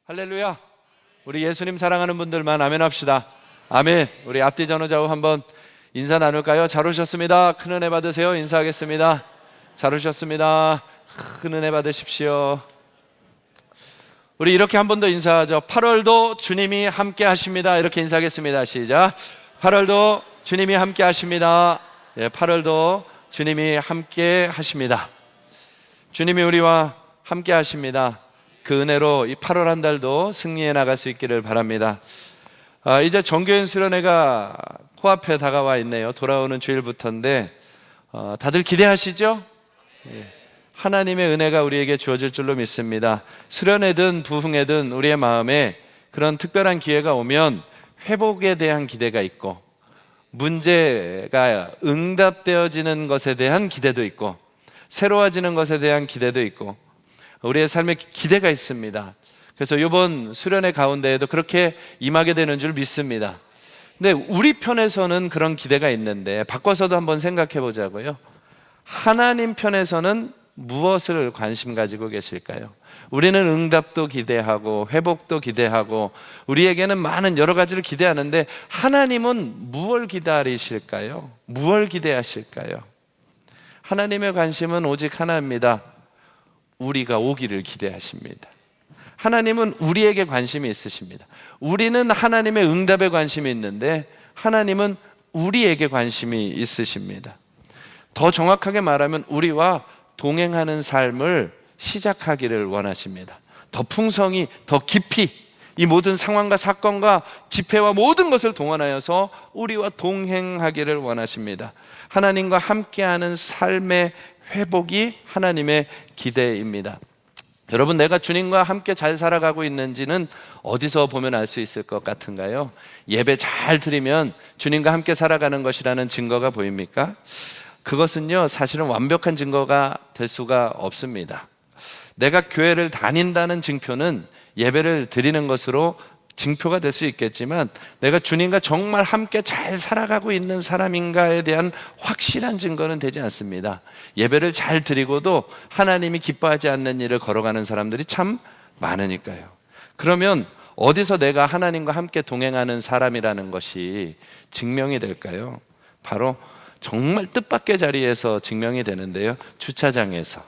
할렐루야. 우리 예수님 사랑하는 분들만 아멘 합시다. 아멘. 우리 앞뒤 전후좌우 한번 인사 나눌까요? 잘 오셨습니다. 큰 은혜 받으세요. 인사하겠습니다. 잘 오셨습니다. 큰 은혜 받으십시오. 우리 이렇게 한 번 더 인사하죠. 8월도 주님이 함께 하십니다. 이렇게 인사하겠습니다. 시작. 8월도 주님이 함께 하십니다. 8월도 주님이 함께 하십니다. 주님이 우리와 함께 하십니다. 그 은혜로 이 8월 한 달도 승리해 나갈 수 있기를 바랍니다. 이제 정교연 수련회가 코앞에 다가와 있네요. 돌아오는 주일부터인데 다들 기대하시죠? 하나님의 은혜가 우리에게 주어질 줄로 믿습니다. 수련회든 부흥회든 우리의 마음에 그런 특별한 기회가 오면 회복에 대한 기대가 있고, 문제가 응답되어지는 것에 대한 기대도 있고, 새로워지는 것에 대한 기대도 있고, 우리의 삶에 기대가 있습니다. 그래서 이번 수련회 가운데에도 그렇게 임하게 되는 줄 믿습니다. 근데 우리 편에서는 그런 기대가 있는데 바꿔서도 한번 생각해 보자고요. 하나님 편에서는 무엇을 관심 가지고 계실까요? 우리는 응답도 기대하고 회복도 기대하고 우리에게는 많은 여러 가지를 기대하는데 하나님은 무엇을 기다리실까요? 무엇을 기대하실까요? 하나님의 관심은 오직 하나입니다. 우리가 오기를 기대하십니다. 하나님은 우리에게 관심이 있으십니다. 우리는 하나님의 응답에 관심이 있는데 하나님은 우리에게 관심이 있으십니다. 더 정확하게 말하면 우리와 동행하는 삶을 시작하기를 원하십니다. 더 풍성히, 더 깊이 이 모든 상황과 사건과 집회와 모든 것을 동원하여서 우리와 동행하기를 원하십니다. 하나님과 함께하는 삶의 회복이 하나님의 기대입니다. 여러분, 내가 주님과 함께 잘 살아가고 있는지는 어디서 보면 알 수 있을 것 같은가요? 예배 잘 드리면 주님과 함께 살아가는 것이라는 증거가 보입니까? 그것은요, 사실은 완벽한 증거가 될 수가 없습니다. 내가 교회를 다닌다는 증표는 예배를 드리는 것으로 증표가 될 수 있겠지만 내가 주님과 정말 함께 잘 살아가고 있는 사람인가에 대한 확실한 증거는 되지 않습니다. 예배를 잘 드리고도 하나님이 기뻐하지 않는 일을 걸어가는 사람들이 참 많으니까요. 그러면 어디서 내가 하나님과 함께 동행하는 사람이라는 것이 증명이 될까요? 바로 정말 뜻밖의 자리에서 증명이 되는데요. 주차장에서,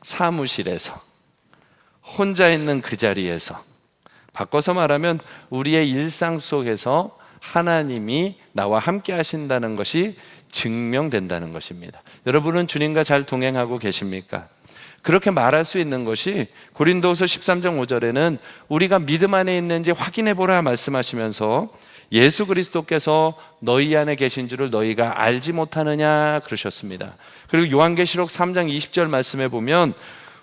사무실에서, 혼자 있는 그 자리에서, 바꿔서 말하면 우리의 일상 속에서 하나님이 나와 함께 하신다는 것이 증명된다는 것입니다. 여러분은 주님과 잘 동행하고 계십니까? 그렇게 말할 수 있는 것이 고린도후서 13장 5절에는 우리가 믿음 안에 있는지 확인해 보라 말씀하시면서 예수 그리스도께서 너희 안에 계신 줄을 너희가 알지 못하느냐 그러셨습니다. 그리고 요한계시록 3장 20절 말씀에 보면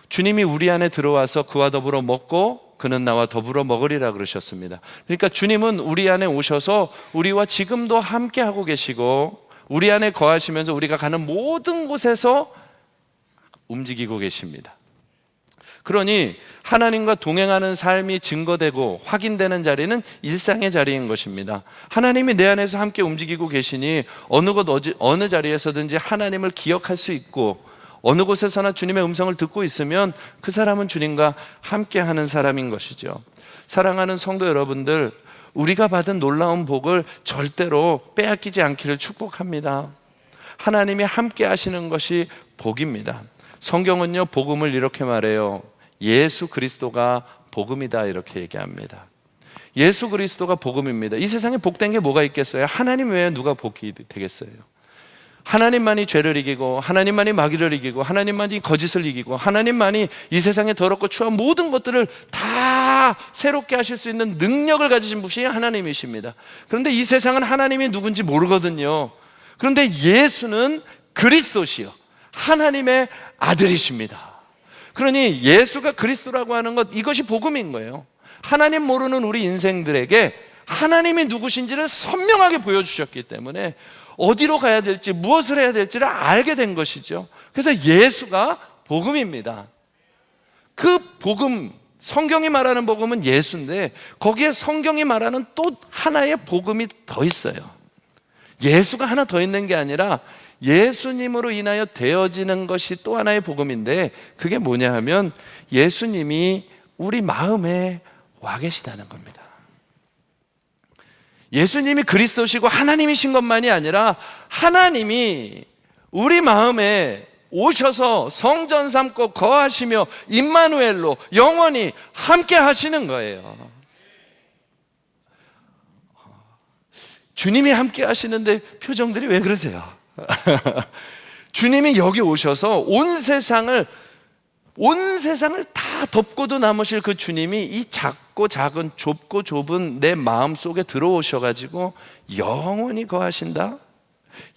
주님이 우리 안에 들어와서 그와 더불어 먹고 그는 나와 더불어 먹으리라 그러셨습니다. 그러니까 주님은 우리 안에 오셔서 우리와 지금도 함께 하고 계시고 우리 안에 거하시면서 우리가 가는 모든 곳에서 움직이고 계십니다. 그러니 하나님과 동행하는 삶이 증거되고 확인되는 자리는 일상의 자리인 것입니다. 하나님이 내 안에서 함께 움직이고 계시니 어느 곳 어느 자리에서든지 하나님을 기억할 수 있고 어느 곳에서나 주님의 음성을 듣고 있으면 그 사람은 주님과 함께하는 사람인 것이죠. 사랑하는 성도 여러분들, 우리가 받은 놀라운 복을 절대로 빼앗기지 않기를 축복합니다. 하나님이 함께 하시는 것이 복입니다. 성경은요, 복음을 이렇게 말해요. 예수 그리스도가 복음이다 이렇게 얘기합니다. 예수 그리스도가 복음입니다. 이 세상에 복된 게 뭐가 있겠어요? 하나님 외에 누가 복이 되겠어요? 하나님만이 죄를 이기고 하나님만이 마귀를 이기고 하나님만이 거짓을 이기고 하나님만이 이 세상에 더럽고 추한 모든 것들을 다 새롭게 하실 수 있는 능력을 가지신 분이 하나님이십니다. 그런데 이 세상은 하나님이 누군지 모르거든요. 그런데 예수는 그리스도시요 하나님의 아들이십니다. 그러니 예수가 그리스도라고 하는 것, 이것이 복음인 거예요. 하나님 모르는 우리 인생들에게 하나님이 누구신지를 선명하게 보여주셨기 때문에 어디로 가야 될지 무엇을 해야 될지를 알게 된 것이죠. 그래서 예수가 복음입니다. 그 복음, 성경이 말하는 복음은 예수인데 거기에 성경이 말하는 또 하나의 복음이 더 있어요. 예수가 하나 더 있는 게 아니라 예수님으로 인하여 되어지는 것이 또 하나의 복음인데 그게 뭐냐 하면 예수님이 우리 마음에 와 계시다는 겁니다. 예수님이 그리스도시고 하나님이신 것만이 아니라 하나님이 우리 마음에 오셔서 성전 삼고 거하시며 임마누엘로 영원히 함께 하시는 거예요. 주님이 함께 하시는데 표정들이 왜 그러세요? 주님이 여기 오셔서 온 세상을 다 덮고도 남으실 그 주님이 이 작고 작은 좁고 좁은 내 마음 속에 들어오셔가지고 영원히 거하신다.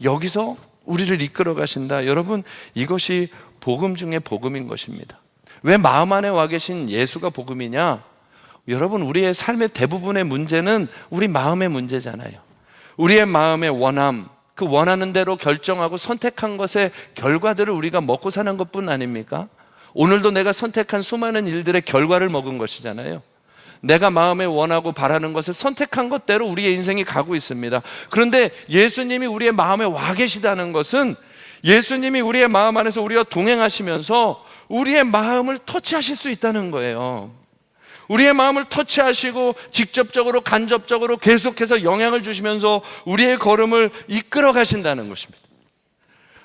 여기서 우리를 이끌어 가신다. 여러분, 이것이 복음 중에 복음인 것입니다. 왜 마음 안에 와 계신 예수가 복음이냐? 여러분, 우리의 삶의 대부분의 문제는 우리 마음의 문제잖아요. 우리의 마음의 원함, 그 원하는 대로 결정하고 선택한 것의 결과들을 우리가 먹고 사는 것뿐 아닙니까? 오늘도 내가 선택한 수많은 일들의 결과를 먹은 것이잖아요. 내가 마음에 원하고 바라는 것을 선택한 것대로 우리의 인생이 가고 있습니다. 그런데 예수님이 우리의 마음에 와 계시다는 것은 예수님이 우리의 마음 안에서 우리와 동행하시면서 우리의 마음을 터치하실 수 있다는 거예요. 우리의 마음을 터치하시고 직접적으로 간접적으로 계속해서 영향을 주시면서 우리의 걸음을 이끌어 가신다는 것입니다.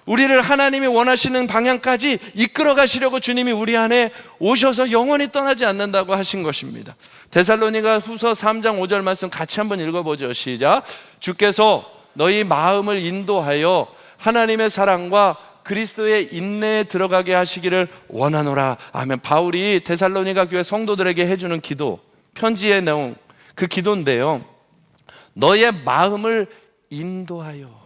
우리를 하나님이 원하시는 방향까지 이끌어 가시려고 주님이 우리 안에 오셔서 영원히 떠나지 않는다고 하신 것입니다. 데살로니가 후서 3장 5절 말씀 같이 한번 읽어보죠. 시작. 주께서 너희 마음을 인도하여 하나님의 사랑과 그리스도의 인내에 들어가게 하시기를 원하노라. 아멘. 바울이 데살로니가 교회 성도들에게 해주는 기도, 편지의 내용, 그 기도인데요, 너의 마음을 인도하여,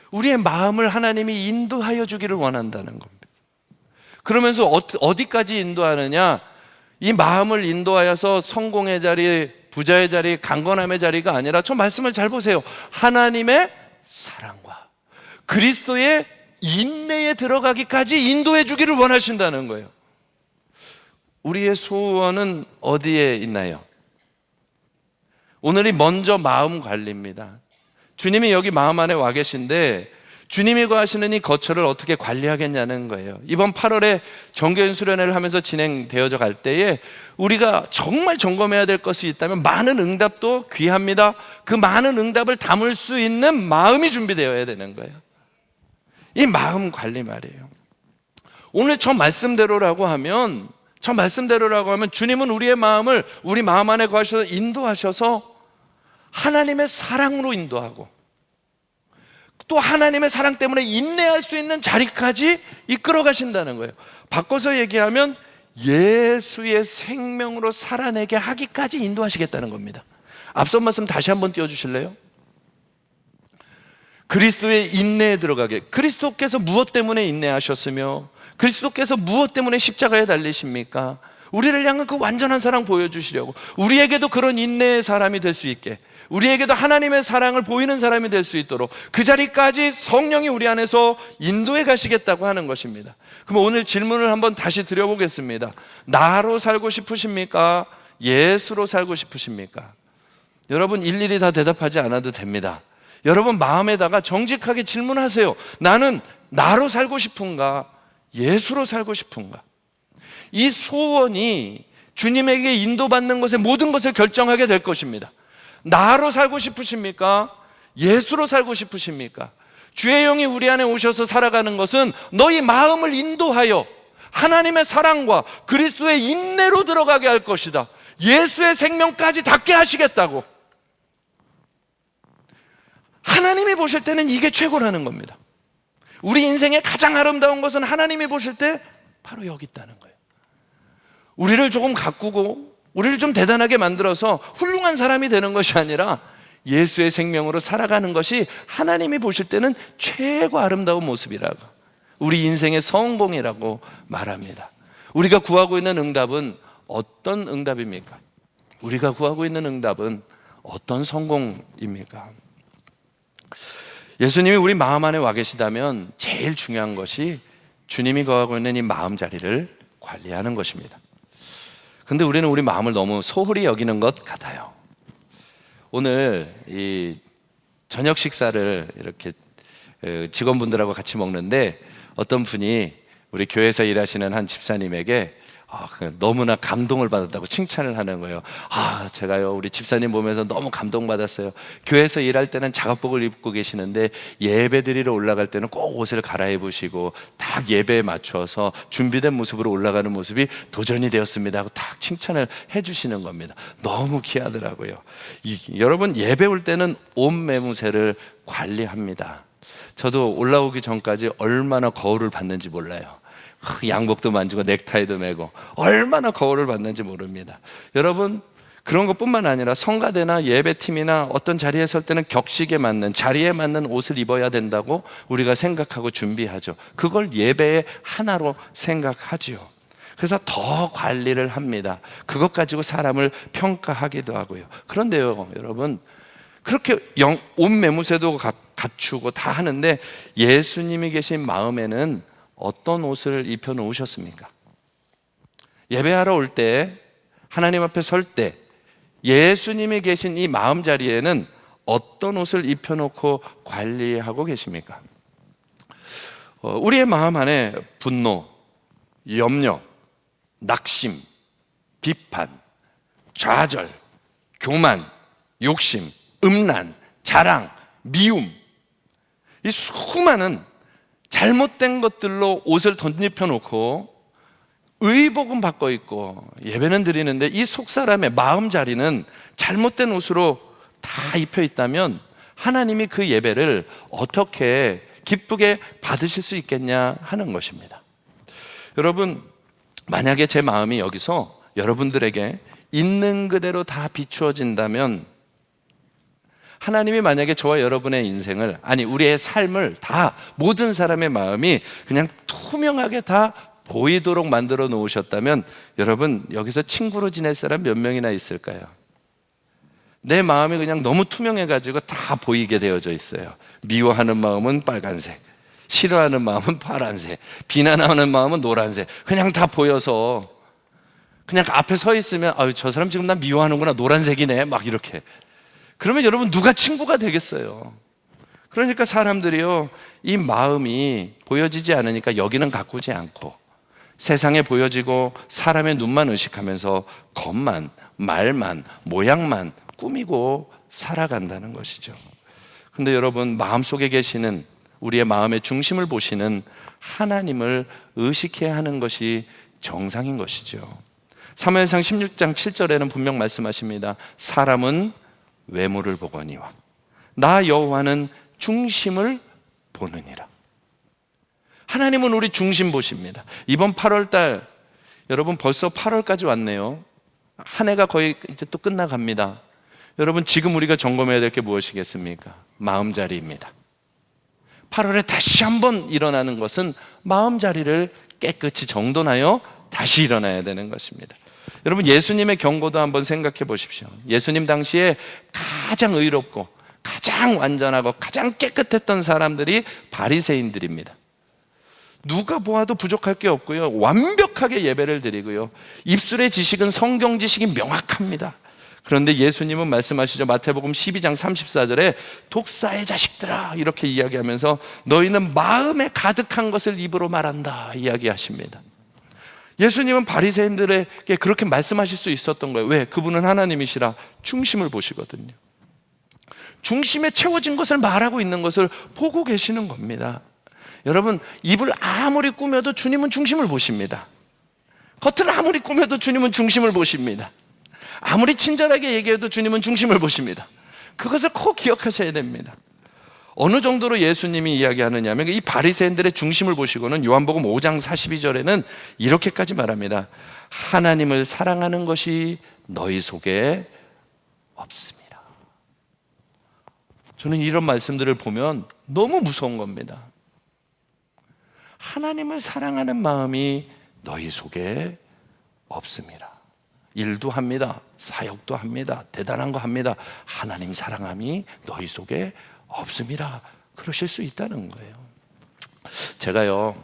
우리의 마음을 하나님이 인도하여 주기를 원한다는 겁니다. 그러면서 어디까지 인도하느냐? 이 마음을 인도하여서 성공의 자리, 부자의 자리, 강건함의 자리가 아니라, 저 말씀을 잘 보세요. 하나님의 사랑과 그리스도의 인내에 들어가기까지 인도해 주기를 원하신다는 거예요. 우리의 소원은 어디에 있나요? 오늘이 먼저 마음 관리입니다. 주님이 여기 마음 안에 와 계신데 주님이 거하시는 이 거처를 어떻게 관리하겠냐는 거예요. 이번 8월에 정교인 수련회를 하면서 진행되어져 갈 때에 우리가 정말 점검해야 될 것이 있다면 많은 응답도 귀합니다. 그 많은 응답을 담을 수 있는 마음이 준비되어야 되는 거예요. 이 마음 관리 말이에요. 오늘 저 말씀대로라고 하면 주님은 우리의 마음을 우리 마음 안에 거하셔서 인도하셔서 하나님의 사랑으로 인도하고 또 하나님의 사랑 때문에 인내할 수 있는 자리까지 이끌어 가신다는 거예요. 바꿔서 얘기하면 예수의 생명으로 살아내게 하기까지 인도하시겠다는 겁니다. 앞선 말씀 다시 한번 띄워주실래요? 그리스도의 인내에 들어가게. 그리스도께서 무엇 때문에 인내하셨으며 그리스도께서 무엇 때문에 십자가에 달리십니까? 우리를 향한 그 완전한 사랑 보여주시려고, 우리에게도 그런 인내의 사람이 될 수 있게, 우리에게도 하나님의 사랑을 보이는 사람이 될 수 있도록 그 자리까지 성령이 우리 안에서 인도해 가시겠다고 하는 것입니다. 그럼 오늘 질문을 한번 다시 드려보겠습니다. 나로 살고 싶으십니까? 예수로 살고 싶으십니까? 여러분 일일이 다 대답하지 않아도 됩니다. 여러분 마음에다가 정직하게 질문하세요. 나는 나로 살고 싶은가? 예수로 살고 싶은가? 이 소원이 주님에게 인도받는 것의 모든 것을 결정하게 될 것입니다. 나로 살고 싶으십니까? 예수로 살고 싶으십니까? 주의 영이 우리 안에 오셔서 살아가는 것은 너희 마음을 인도하여 하나님의 사랑과 그리스도의 인내로 들어가게 할 것이다. 예수의 생명까지 닿게 하시겠다고. 하나님이 보실 때는 이게 최고라는 겁니다. 우리 인생의 가장 아름다운 것은 하나님이 보실 때 바로 여기 있다는 거예요. 우리를 조금 가꾸고 우리를 좀 대단하게 만들어서 훌륭한 사람이 되는 것이 아니라 예수의 생명으로 살아가는 것이 하나님이 보실 때는 최고 아름다운 모습이라고, 우리 인생의 성공이라고 말합니다. 우리가 구하고 있는 응답은 어떤 응답입니까? 우리가 구하고 있는 응답은 어떤 성공입니까? 예수님이 우리 마음 안에 와 계시다면 제일 중요한 것이 주님이 거하고 있는 이 마음 자리를 관리하는 것입니다. 근데 우리는 우리 마음을 너무 소홀히 여기는 것 같아요. 오늘 이 저녁 식사를 이렇게 직원분들하고 같이 먹는데 어떤 분이 우리 교회에서 일하시는 한 집사님에게 너무나 감동을 받았다고 칭찬을 하는 거예요. 제가요 우리 집사님 보면서 너무 감동받았어요. 교회에서 일할 때는 작업복을 입고 계시는데 예배 드리러 올라갈 때는 꼭 옷을 갈아입으시고 딱 예배에 맞춰서 준비된 모습으로 올라가는 모습이 도전이 되었습니다 하고 딱 칭찬을 해주시는 겁니다. 너무 귀하더라고요. 여러분, 예배 올 때는 옷 매무새를 관리합니다. 저도 올라오기 전까지 얼마나 거울을 봤는지 몰라요. 양복도 만지고 넥타이도 매고 얼마나 거울을 받는지 모릅니다. 여러분, 그런 것뿐만 아니라 성가대나 예배팀이나 어떤 자리에 설 때는 격식에 맞는, 자리에 맞는 옷을 입어야 된다고 우리가 생각하고 준비하죠. 그걸 예배의 하나로 생각하지요. 그래서 더 관리를 합니다. 그것 가지고 사람을 평가하기도 하고요. 그런데요, 여러분, 그렇게 옷 매무새도 갖추고 다 하는데 예수님이 계신 마음에는 어떤 옷을 입혀 놓으셨습니까? 예배하러 올 때, 하나님 앞에 설 때 예수님이 계신 이 마음자리에는 어떤 옷을 입혀 놓고 관리하고 계십니까? 우리의 마음 안에 분노, 염려, 낙심, 비판, 좌절, 교만, 욕심, 음란, 자랑, 미움, 이 수많은 잘못된 것들로 옷을 덧입혀 놓고 의복은 받고 있고 예배는 드리는데 이 속사람의 마음자리는 잘못된 옷으로 다 입혀 있다면 하나님이 그 예배를 어떻게 기쁘게 받으실 수 있겠냐 하는 것입니다. 여러분, 만약에 제 마음이 여기서 여러분들에게 있는 그대로 다 비추어진다면, 하나님이 만약에 저와 여러분의 인생을, 아니 우리의 삶을 다, 모든 사람의 마음이 그냥 투명하게 다 보이도록 만들어 놓으셨다면, 여러분, 여기서 친구로 지낼 사람 몇 명이나 있을까요? 내 마음이 그냥 너무 투명해가지고 다 보이게 되어져 있어요. 미워하는 마음은 빨간색, 싫어하는 마음은 파란색, 비난하는 마음은 노란색, 그냥 다 보여서 그냥 앞에 서 있으면 저 사람 지금 나 미워하는구나, 노란색이네, 막 이렇게. 그러면 여러분, 누가 친구가 되겠어요? 그러니까 사람들이요, 이 마음이 보여지지 않으니까 여기는 가꾸지 않고 세상에 보여지고 사람의 눈만 의식하면서 겉만, 말만, 모양만 꾸미고 살아간다는 것이죠. 그런데 여러분, 마음속에 계시는, 우리의 마음의 중심을 보시는 하나님을 의식해야 하는 것이 정상인 것이죠. 사무엘상 16장 7절에는 분명 말씀하십니다. 사람은 외모를 보거니와 나 여호와는 중심을 보느니라. 하나님은 우리 중심 보십니다. 이번 8월달, 여러분 벌써 8월까지 왔네요. 한 해가 거의 이제 또 끝나갑니다. 여러분, 지금 우리가 점검해야 될 게 무엇이겠습니까? 마음자리입니다. 8월에 다시 한번 일어나는 것은 마음자리를 깨끗이 정돈하여 다시 일어나야 되는 것입니다. 여러분, 예수님의 경고도 한번 생각해 보십시오. 예수님 당시에 가장 의롭고 가장 완전하고 가장 깨끗했던 사람들이 바리새인들입니다. 누가 보아도 부족할 게 없고요, 완벽하게 예배를 드리고요, 입술의 지식은 성경 지식이 명확합니다. 그런데 예수님은 말씀하시죠. 마태복음 12장 34절에 독사의 자식들아, 이렇게 이야기하면서 너희는 마음에 가득한 것을 입으로 말한다 이야기하십니다. 예수님은 바리새인들에게 그렇게 말씀하실 수 있었던 거예요. 왜? 그분은 하나님이시라 중심을 보시거든요. 중심에 채워진 것을 말하고 있는 것을 보고 계시는 겁니다. 여러분, 입을 아무리 꾸며도 주님은 중심을 보십니다. 겉을 아무리 꾸며도 주님은 중심을 보십니다. 아무리 친절하게 얘기해도 주님은 중심을 보십니다. 그것을 꼭 기억하셔야 됩니다. 어느 정도로 예수님이 이야기하느냐 하면, 이 바리새인들의 중심을 보시고는 요한복음 5장 42절에는 이렇게까지 말합니다. 하나님을 사랑하는 것이 너희 속에 없습니다. 저는 이런 말씀들을 보면 너무 무서운 겁니다. 하나님을 사랑하는 마음이 너희 속에 없습니다. 일도 합니다, 사역도 합니다, 대단한 거 합니다. 하나님 사랑함이 너희 속에 없습니다. 그러실 수 있다는 거예요. 제가요,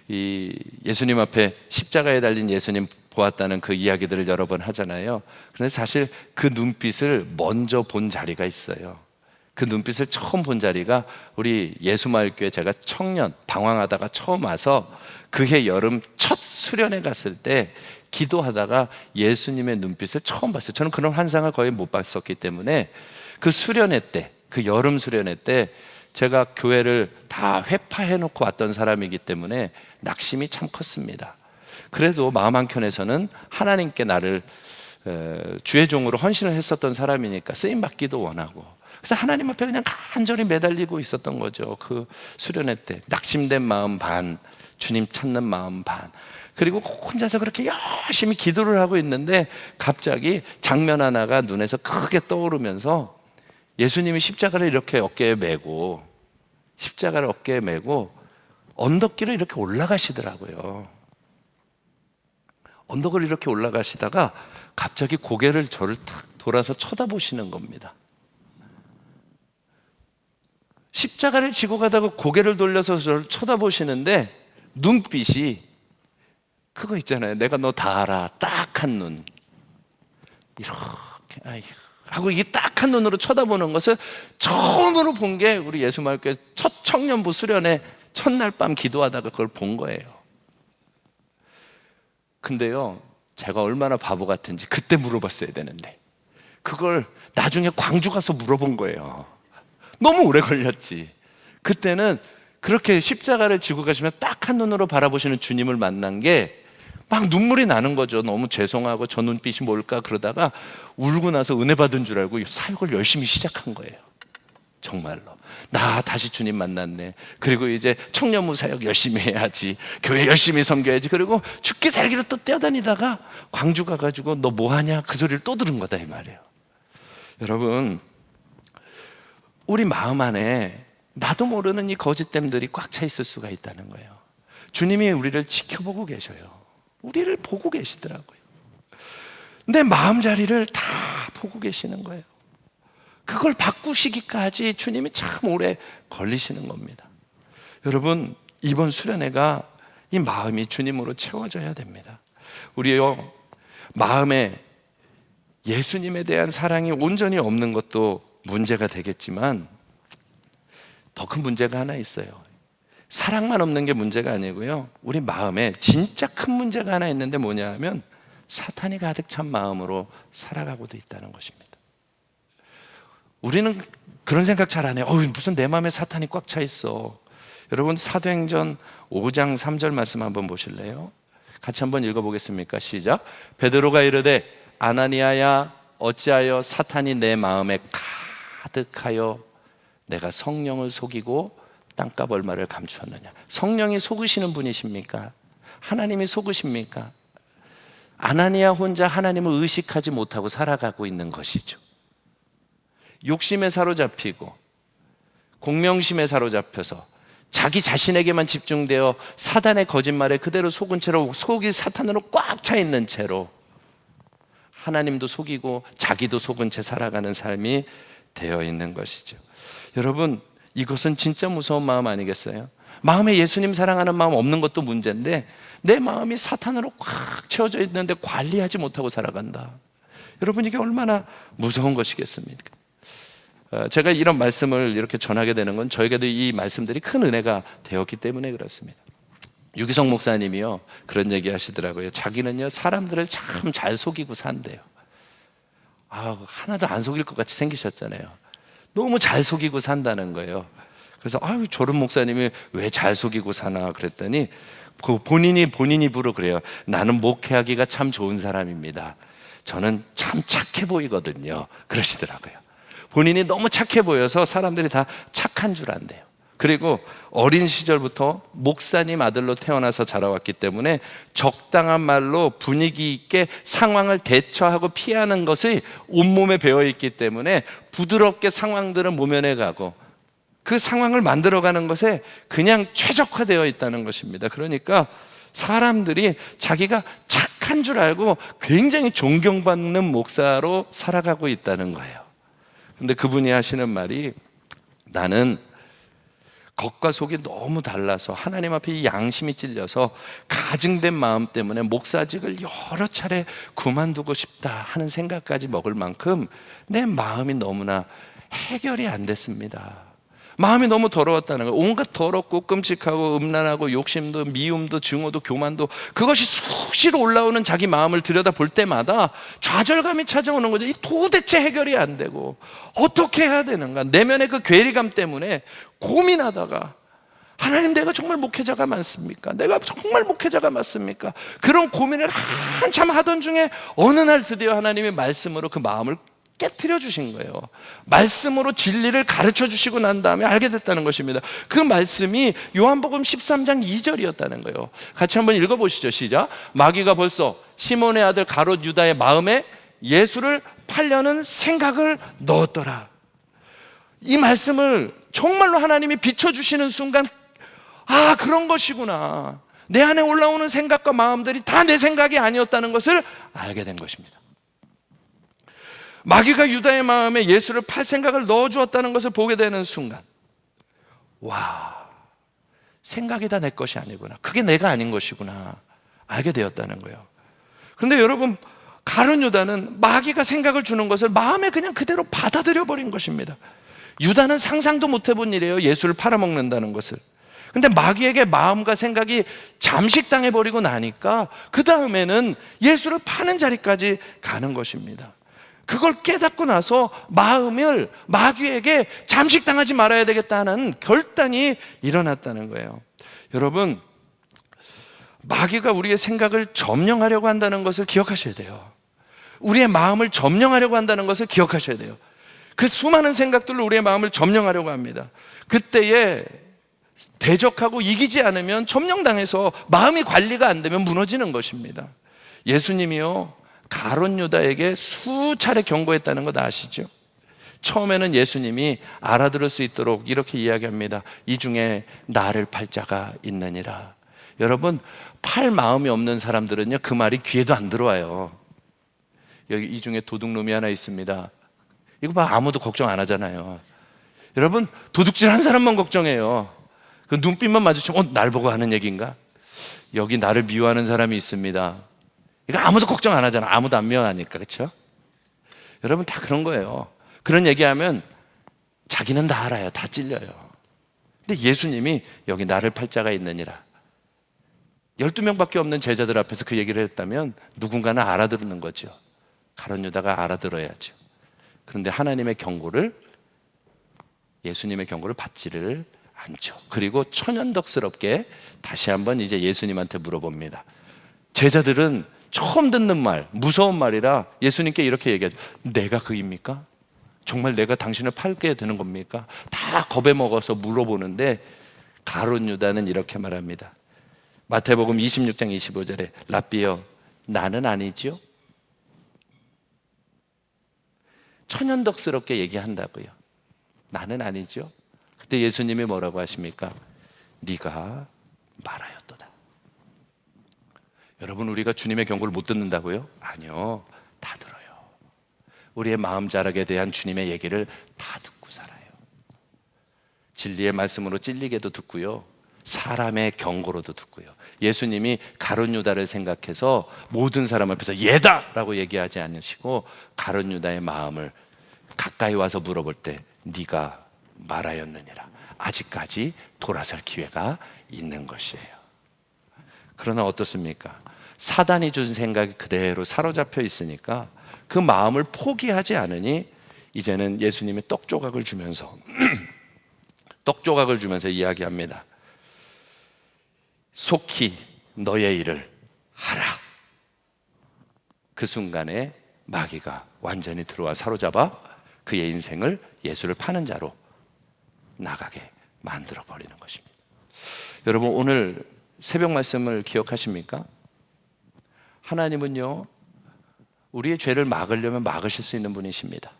이 예수님 앞에 십자가에 달린 예수님 보았다는 그 이야기들을 여러 번 하잖아요. 그런데 사실 그 눈빛을 먼저 본 자리가 있어요. 그 눈빛을 처음 본 자리가 우리 예수마을교회 제가 청년 방황하다가 처음 와서 그해 여름 첫 수련회 갔을 때 기도하다가 예수님의 눈빛을 처음 봤어요. 저는 그런 환상을 거의 못 봤었기 때문에 그 수련회 때, 그 여름 수련회 때 제가 교회를 다 회파해 놓고 왔던 사람이기 때문에 낙심이 참 컸습니다. 그래도 마음 한켠에서는 하나님께 나를 주의 종으로 헌신을 했었던 사람이니까 쓰임 받기도 원하고, 그래서 하나님 앞에 그냥 간절히 매달리고 있었던 거죠. 그 수련회 때 낙심된 마음 반, 주님 찾는 마음 반. 그리고 혼자서 그렇게 열심히 기도를 하고 있는데 갑자기 장면 하나가 눈에서 크게 떠오르면서 예수님이 십자가를 이렇게 어깨에 메고 언덕길을 이렇게 올라가시더라고요. 언덕을 이렇게 올라가시다가 갑자기 고개를 저를 탁 돌아서 쳐다보시는 겁니다. 십자가를 지고 가다가 고개를 돌려서 저를 쳐다보시는데 눈빛이 그거 있잖아요. 내가 너 다 알아. 딱한 눈. 이렇게 아이고 하고 이게 딱한 눈으로 쳐다보는 것을 처음으로 본 게 우리 예수마을교회 첫 청년부 수련회 첫날 밤 기도하다가 그걸 본 거예요. 근데요, 제가 얼마나 바보 같은지 그때 물어봤어야 되는데 그걸 나중에 광주 가서 물어본 거예요. 너무 오래 걸렸지. 그때는 그렇게 십자가를 지고 가시면 딱 한 눈으로 바라보시는 주님을 만난 게 막 눈물이 나는 거죠. 너무 죄송하고 저 눈빛이 뭘까 그러다가 울고 나서 은혜 받은 줄 알고 사역을 열심히 시작한 거예요. 정말로 나 다시 주님 만났네. 그리고 이제 청년부 사역 열심히 해야지, 교회 열심히 섬겨야지. 그리고 죽기 살기로 또 뛰어다니다가 광주 가가지고 너 뭐하냐 그 소리를 또 들은 거다 이 말이에요. 여러분, 우리 마음 안에 나도 모르는 이 거짓됨들이 꽉 차 있을 수가 있다는 거예요. 주님이 우리를 지켜보고 계셔요. 우리를 보고 계시더라고요. 내 마음자리를 다 보고 계시는 거예요. 그걸 바꾸시기까지 주님이 참 오래 걸리시는 겁니다. 여러분, 이번 수련회가 이 마음이 주님으로 채워져야 됩니다. 우리요, 마음에 예수님에 대한 사랑이 온전히 없는 것도 문제가 되겠지만 더 큰 문제가 하나 있어요. 사랑만 없는 게 문제가 아니고요, 우리 마음에 진짜 큰 문제가 하나 있는데 뭐냐 하면 사탄이 가득 찬 마음으로 살아가고도 있다는 것입니다. 우리는 그런 생각 잘 안 해요. 무슨 내 마음에 사탄이 꽉 차 있어. 여러분, 사도행전 5장 3절 말씀 한번 보실래요? 같이 한번 읽어보겠습니까? 시작. 베드로가 이르되 아나니아야 어찌하여 사탄이 내 마음에 가득하여 내가 성령을 속이고 땅값 얼마를 감추었느냐. 성령이 속으시는 분이십니까? 하나님이 속으십니까? 아나니아 혼자 하나님을 의식하지 못하고 살아가고 있는 것이죠. 욕심에 사로잡히고 공명심에 사로잡혀서 자기 자신에게만 집중되어 사단의 거짓말에 그대로 속은 채로, 속이 사탄으로 꽉 차 있는 채로 하나님도 속이고 자기도 속은 채 살아가는 삶이 되어 있는 것이죠. 여러분, 이것은 진짜 무서운 마음 아니겠어요? 마음에 예수님 사랑하는 마음 없는 것도 문제인데 내 마음이 사탄으로 꽉 채워져 있는데 관리하지 못하고 살아간다. 여러분, 이게 얼마나 무서운 것이겠습니까? 제가 이런 말씀을 이렇게 전하게 되는 건 저에게도 이 말씀들이 큰 은혜가 되었기 때문에 그렇습니다. 유기성 목사님이요, 그런 얘기 하시더라고요. 자기는요, 사람들을 참 잘 속이고 산대요. 하나도 안 속일 것 같이 생기셨잖아요. 너무 잘 속이고 산다는 거예요. 그래서 저런 목사님이 왜 잘 속이고 사나 그랬더니 본인 입으로 그래요. 나는 목회하기가 참 좋은 사람입니다. 저는 참 착해 보이거든요. 그러시더라고요. 본인이 너무 착해 보여서 사람들이 다 착한 줄 안대요. 그리고 어린 시절부터 목사님 아들로 태어나서 자라왔기 때문에 적당한 말로 분위기 있게 상황을 대처하고 피하는 것이 온몸에 배어있기 때문에 부드럽게 상황들을 모면해 가고 그 상황을 만들어가는 것에 그냥 최적화되어 있다는 것입니다. 그러니까 사람들이 자기가 착한 줄 알고 굉장히 존경받는 목사로 살아가고 있다는 거예요. 근데 그분이 하시는 말이, 나는 겉과 속이 너무 달라서 하나님 앞에 이 양심이 찔려서 가증된 마음 때문에 목사직을 여러 차례 그만두고 싶다 하는 생각까지 먹을 만큼 내 마음이 너무나 해결이 안 됐습니다. 마음이 너무 더러웠다는 거예요. 온갖 더럽고 끔찍하고 음란하고 욕심도 미움도 증오도 교만도 그것이 수시로 올라오는 자기 마음을 들여다볼 때마다 좌절감이 찾아오는 거죠. 이 도대체 해결이 안 되고 어떻게 해야 되는가. 내면의 그 괴리감 때문에 고민하다가 하나님, 내가 정말 목회자가 맞습니까? 내가 정말 목회자가 맞습니까? 그런 고민을 한참 하던 중에 어느 날 드디어 하나님의 말씀으로 그 마음을 깨트려 주신 거예요. 말씀으로 진리를 가르쳐 주시고 난 다음에 알게 됐다는 것입니다. 그 말씀이 요한복음 13장 2절이었다는 거예요. 같이 한번 읽어보시죠. 시작. 마귀가 벌써 시몬의 아들 가롯 유다의 마음에 예수를 팔려는 생각을 넣었더라. 이 말씀을 정말로 하나님이 비춰주시는 순간, 아, 그런 것이구나. 내 안에 올라오는 생각과 마음들이 다 내 생각이 아니었다는 것을 알게 된 것입니다. 마귀가 유다의 마음에 예수를 팔 생각을 넣어주었다는 것을 보게 되는 순간, 와, 생각이 다 내 것이 아니구나. 그게 내가 아닌 것이구나. 알게 되었다는 거예요. 그런데 여러분, 가룟 유다는 마귀가 생각을 주는 것을 마음에 그냥 그대로 받아들여 버린 것입니다. 유다는 상상도 못 해본 일이에요. 예수를 팔아먹는다는 것을. 근데 마귀에게 마음과 생각이 잠식당해 버리고 나니까 그 다음에는 예수를 파는 자리까지 가는 것입니다. 그걸 깨닫고 나서 마음을 마귀에게 잠식당하지 말아야 되겠다는 결단이 일어났다는 거예요. 여러분, 마귀가 우리의 생각을 점령하려고 한다는 것을 기억하셔야 돼요. 우리의 마음을 점령하려고 한다는 것을 기억하셔야 돼요. 그 수많은 생각들로 우리의 마음을 점령하려고 합니다. 그때에 대적하고 이기지 않으면 점령당해서 마음이 관리가 안 되면 무너지는 것입니다. 예수님이요, 가룟 유다에게 수차례 경고했다는 것 아시죠? 처음에는 예수님이 알아들을 수 있도록 이렇게 이야기합니다. 이 중에 나를 팔 자가 있느니라. 여러분, 팔 마음이 없는 사람들은요, 그 말이 귀에도 안 들어와요. 여기 이 중에 도둑놈이 하나 있습니다. 이거 봐, 아무도 걱정 안 하잖아요. 여러분, 도둑질 한 사람만 걱정해요. 그 눈빛만 마주치면 날 보고 하는 얘기인가? 여기 나를 미워하는 사람이 있습니다. 이거 아무도 걱정 안 하잖아. 아무도 안 미워하니까. 그렇죠? 여러분, 다 그런 거예요. 그런 얘기하면 자기는 다 알아요. 다 찔려요. 근데 예수님이 여기 나를 팔 자가 있느니라. 12명밖에 없는 제자들 앞에서 그 얘기를 했다면 누군가는 알아듣는 거죠. 가룟 유다가 알아들어야죠. 그런데 하나님의 경고를, 예수님의 경고를 받지를 않죠. 그리고 천연덕스럽게 다시 한번 이제 예수님한테 물어봅니다. 제자들은 처음 듣는 말, 무서운 말이라 예수님께 이렇게 얘기하죠. 내가 그입니까? 정말 내가 당신을 팔게 되는 겁니까? 다 겁에 먹어서 물어보는데 가룟 유다는 이렇게 말합니다. 마태복음 26장 25절에 랍비여, 나는 아니지요? 천연덕스럽게 얘기한다고요. 나는 아니죠. 그때 예수님이 뭐라고 하십니까? 네가 말하였도다. 여러분, 우리가 주님의 경고를 못 듣는다고요? 아니요, 다 들어요. 우리의 마음 자락에 대한 주님의 얘기를 다 듣고 살아요. 진리의 말씀으로 찔리게도 듣고요, 사람의 경고로도 듣고요. 예수님이 가룟 유다를 생각해서 모든 사람 앞에서 얘다! 라고 얘기하지 않으시고 가룟 유다의 마음을 가까이 와서 물어볼 때 네가 말하였느니라. 아직까지 돌아설 기회가 있는 것이에요. 그러나 어떻습니까? 사단이 준 생각이 그대로 사로잡혀 있으니까 그 마음을 포기하지 않으니 이제는 예수님이 떡 조각을 주면서 이야기합니다. 속히 너의 일을 하라. 그 순간에 마귀가 완전히 들어와 사로잡아 그의 인생을 예수를 파는 자로 나가게 만들어 버리는 것입니다. 여러분, 오늘 새벽 말씀을 기억하십니까? 하나님은요, 우리의 죄를 막으려면 막으실 수 있는 분이십니다.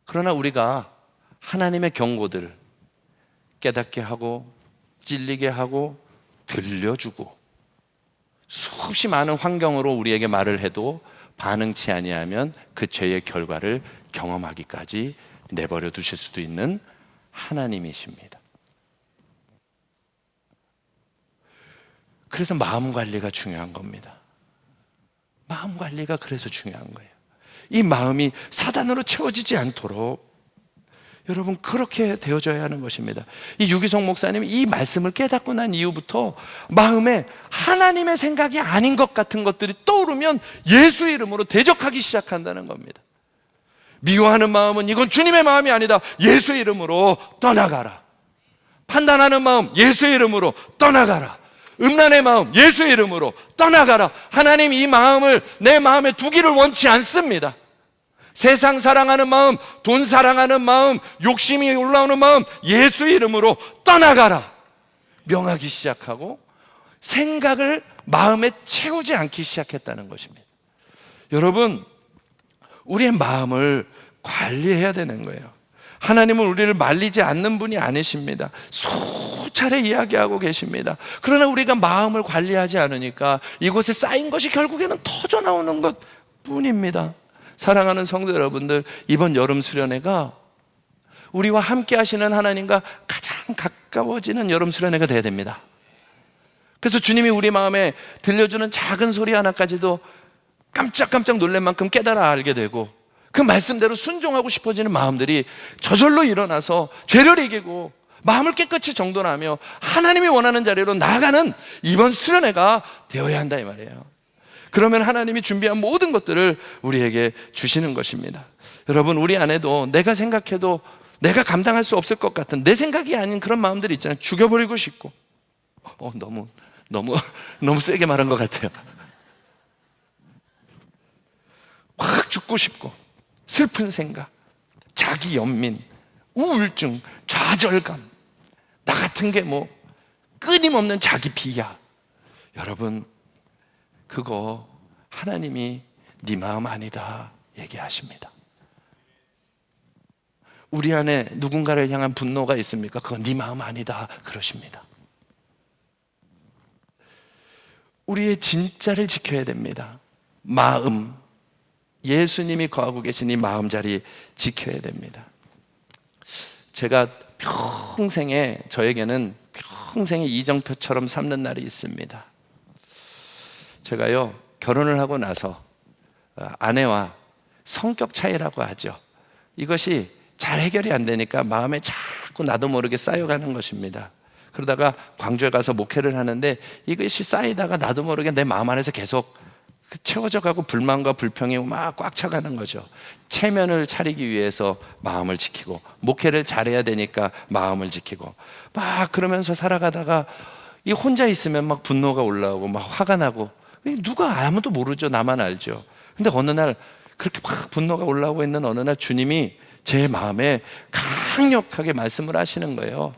그러나 우리가 하나님의 경고들 깨닫게 하고 찔리게 하고 들려주고 수없이 많은 환경으로 우리에게 말을 해도 반응치 아니하면 그 죄의 결과를 경험하기까지 내버려 두실 수도 있는 하나님이십니다. 그래서 마음 관리가 중요한 겁니다. 마음 관리가 그래서 중요한 거예요. 이 마음이 사단으로 채워지지 않도록 여러분 그렇게 되어져야 하는 것입니다. 이 유기성 목사님이 이 말씀을 깨닫고 난 이후부터 마음에 하나님의 생각이 아닌 것 같은 것들이 떠오르면 예수 이름으로 대적하기 시작한다는 겁니다. 미워하는 마음은 이건 주님의 마음이 아니다. 예수 이름으로 떠나가라. 판단하는 마음 예수 이름으로 떠나가라. 음란의 마음 예수 이름으로 떠나가라. 하나님 이 마음을 내 마음에 두기를 원치 않습니다. 세상 사랑하는 마음, 돈 사랑하는 마음, 욕심이 올라오는 마음 예수 이름으로 떠나가라 명하기 시작하고 생각을 마음에 채우지 않기 시작했다는 것입니다. 여러분, 우리의 마음을 관리해야 되는 거예요. 하나님은 우리를 말리지 않는 분이 아니십니다. 수차례 이야기하고 계십니다. 그러나 우리가 마음을 관리하지 않으니까 이곳에 쌓인 것이 결국에는 터져 나오는 것 뿐입니다. 사랑하는 성도 여러분들, 이번 여름 수련회가 우리와 함께 하시는 하나님과 가장 가까워지는 여름 수련회가 되어야 됩니다. 그래서 주님이 우리 마음에 들려주는 작은 소리 하나까지도 깜짝깜짝 놀랄 만큼 깨달아 알게 되고 그 말씀대로 순종하고 싶어지는 마음들이 저절로 일어나서 죄를 이기고 마음을 깨끗이 정돈하며 하나님이 원하는 자리로 나아가는 이번 수련회가 되어야 한다 이 말이에요. 그러면 하나님이 준비한 모든 것들을 우리에게 주시는 것입니다. 여러분, 우리 안에도 내가 생각해도 내가 감당할 수 없을 것 같은 내 생각이 아닌 그런 마음들이 있잖아요. 죽여버리고 싶고 너무 세게 말한 것 같아요. 확 죽고 싶고 슬픈 생각, 자기 연민, 우울증, 좌절감, 나 같은 게 뭐 끊임없는 자기 비하. 여러분, 그거 하나님이 네 마음 아니다 얘기하십니다. 우리 안에 누군가를 향한 분노가 있습니까? 그건 네 마음 아니다 그러십니다. 우리의 진짜를 지켜야 됩니다. 마음, 예수님이 거하고 계신 이 마음자리 지켜야 됩니다. 제가 저에게는 평생의 이정표처럼 삼는 날이 있습니다. 제가요, 결혼을 하고 나서 아내와 성격 차이라고 하죠. 이것이 잘 해결이 안 되니까 마음에 자꾸 나도 모르게 쌓여가는 것입니다. 그러다가 광주에 가서 목회를 하는데 이것이 쌓이다가 나도 모르게 내 마음 안에서 계속 채워져 가고 불만과 불평이 막 꽉 차가는 거죠. 체면을 차리기 위해서 마음을 지키고 목회를 잘해야 되니까 마음을 지키고 막 그러면서 살아가다가 이 혼자 있으면 막 분노가 올라오고 막 화가 나고 누가 아무도 모르죠. 나만 알죠. 근데 어느 날 그렇게 막 분노가 올라오고 있는 어느 날 주님이 제 마음에 강력하게 말씀을 하시는 거예요.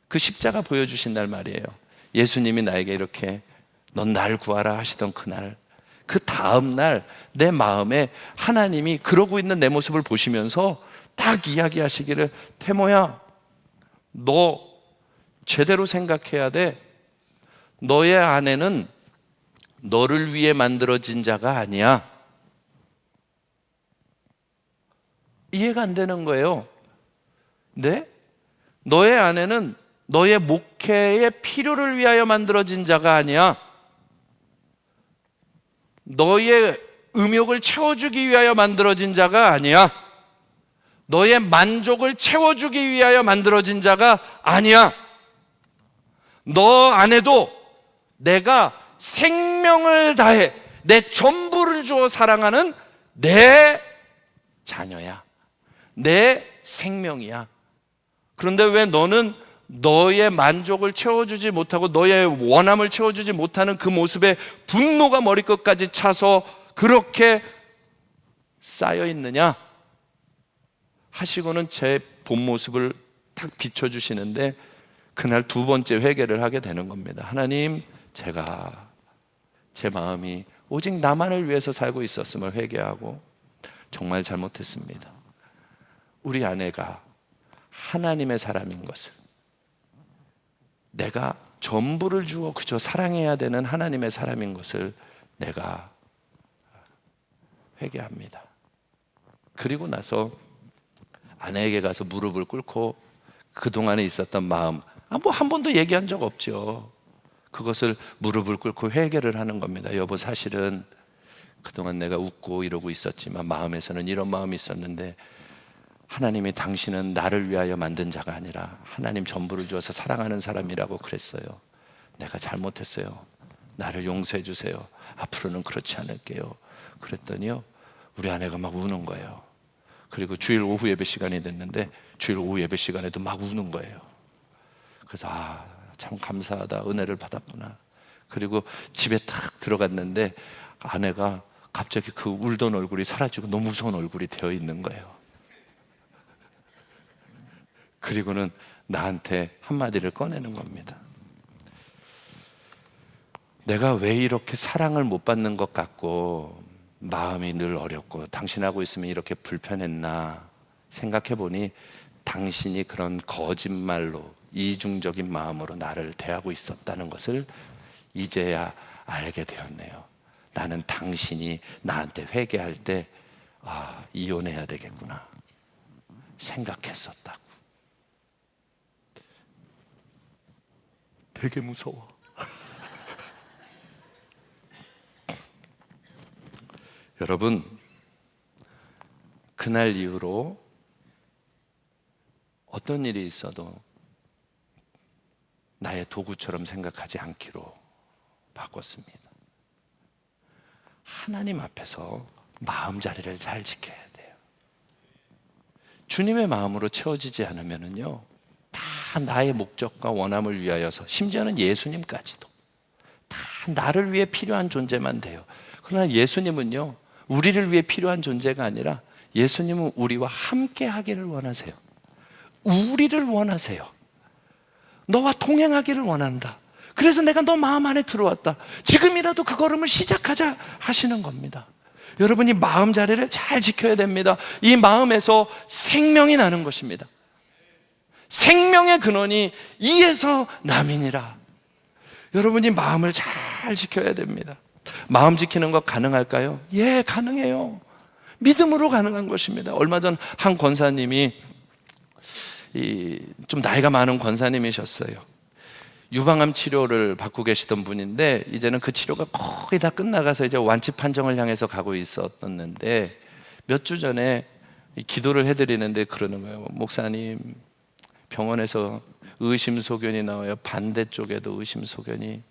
그 십자가 보여주신 날 말이에요. 예수님이 나에게 이렇게 넌 날 구하라 하시던 그날, 그 다음 날 내 마음에 하나님이 그러고 있는 내 모습을 보시면서 딱 이야기하시기를, 태모야, 너 제대로 생각해야 돼. 너의 아내는 너를 위해 만들어진 자가 아니야. 이해가 안 되는 거예요. 네? 너의 아내는 너의 목회의 필요를 위하여 만들어진 자가 아니야. 너의 음욕을 채워주기 위하여 만들어진 자가 아니야. 너의 만족을 채워주기 위하여 만들어진 자가 아니야. 너 안에도 내가 생명을 다해 내 전부를 주어 사랑하는 내 자녀야. 내 생명이야. 그런데 왜 너는 너의 만족을 채워주지 못하고 너의 원함을 채워주지 못하는 그 모습에 분노가 머리끝까지 차서 그렇게 쌓여 있느냐 하시고는 제 본 모습을 딱 비춰주시는데 그날 두 번째 회개를 하게 되는 겁니다. 하나님, 제가 제 마음이 오직 나만을 위해서 살고 있었음을 회개하고 정말 잘못했습니다. 우리 아내가 하나님의 사람인 것을, 내가 전부를 주어 그저 사랑해야 되는 하나님의 사람인 것을 내가 회개합니다. 그리고 나서 아내에게 가서 무릎을 꿇고 그동안에 있었던 마음, 뭐 한 번도 얘기한 적 없죠. 그것을 무릎을 꿇고 회개를 하는 겁니다. 여보, 사실은 그동안 내가 웃고 이러고 있었지만 마음에서는 이런 마음이 있었는데 하나님이 당신은 나를 위하여 만든 자가 아니라 하나님 전부를 주어서 사랑하는 사람이라고 그랬어요. 내가 잘못했어요. 나를 용서해 주세요. 앞으로는 그렇지 않을게요. 그랬더니요, 우리 아내가 막 우는 거예요. 그리고 주일 오후 예배 시간이 됐는데 주일 오후 예배 시간에도 막 우는 거예요. 그래서 참 감사하다, 은혜를 받았구나. 그리고 집에 딱 들어갔는데 아내가 갑자기 그 울던 얼굴이 사라지고 너무 무서운 얼굴이 되어 있는 거예요. 그리고는 나한테 한마디를 꺼내는 겁니다. 내가 왜 이렇게 사랑을 못 받는 것 같고 마음이 늘 어렵고 당신하고 있으면 이렇게 불편했나 생각해 보니 당신이 그런 거짓말로 이중적인 마음으로 나를 대하고 있었다는 것을 이제야 알게 되었네요. 나는 당신이 나한테 회개할 때 이혼해야 되겠구나 생각했었다고. 되게 무서워. 여러분, 그날 이후로 어떤 일이 있어도 나의 도구처럼 생각하지 않기로 바꿨습니다. 하나님 앞에서 마음자리를 잘 지켜야 돼요. 주님의 마음으로 채워지지 않으면요, 다 나의 목적과 원함을 위하여서, 심지어는 예수님까지도 다 나를 위해 필요한 존재만 돼요. 그러나 예수님은요, 우리를 위해 필요한 존재가 아니라 예수님은 우리와 함께 하기를 원하세요. 우리를 원하세요. 너와 동행하기를 원한다. 그래서 내가 너 마음 안에 들어왔다. 지금이라도 그 걸음을 시작하자 하시는 겁니다. 여러분이 마음 자리를 잘 지켜야 됩니다. 이 마음에서 생명이 나는 것입니다. 생명의 근원이 이에서 남이니라. 여러분이 마음을 잘 지켜야 됩니다. 마음 지키는 것 가능할까요? 예, 가능해요. 믿음으로 가능한 것입니다. 얼마 전 한 권사님이 좀 나이가 많은 권사님이셨어요. 유방암 치료를 받고 계시던 분인데 이제는 그 치료가 거의 다 끝나가서 이제 완치 판정을 향해서 가고 있었는데 몇 주 전에 기도를 해드리는데 그러는 거예요. 목사님, 병원에서 의심소견이 나와요. 반대쪽에도 의심소견이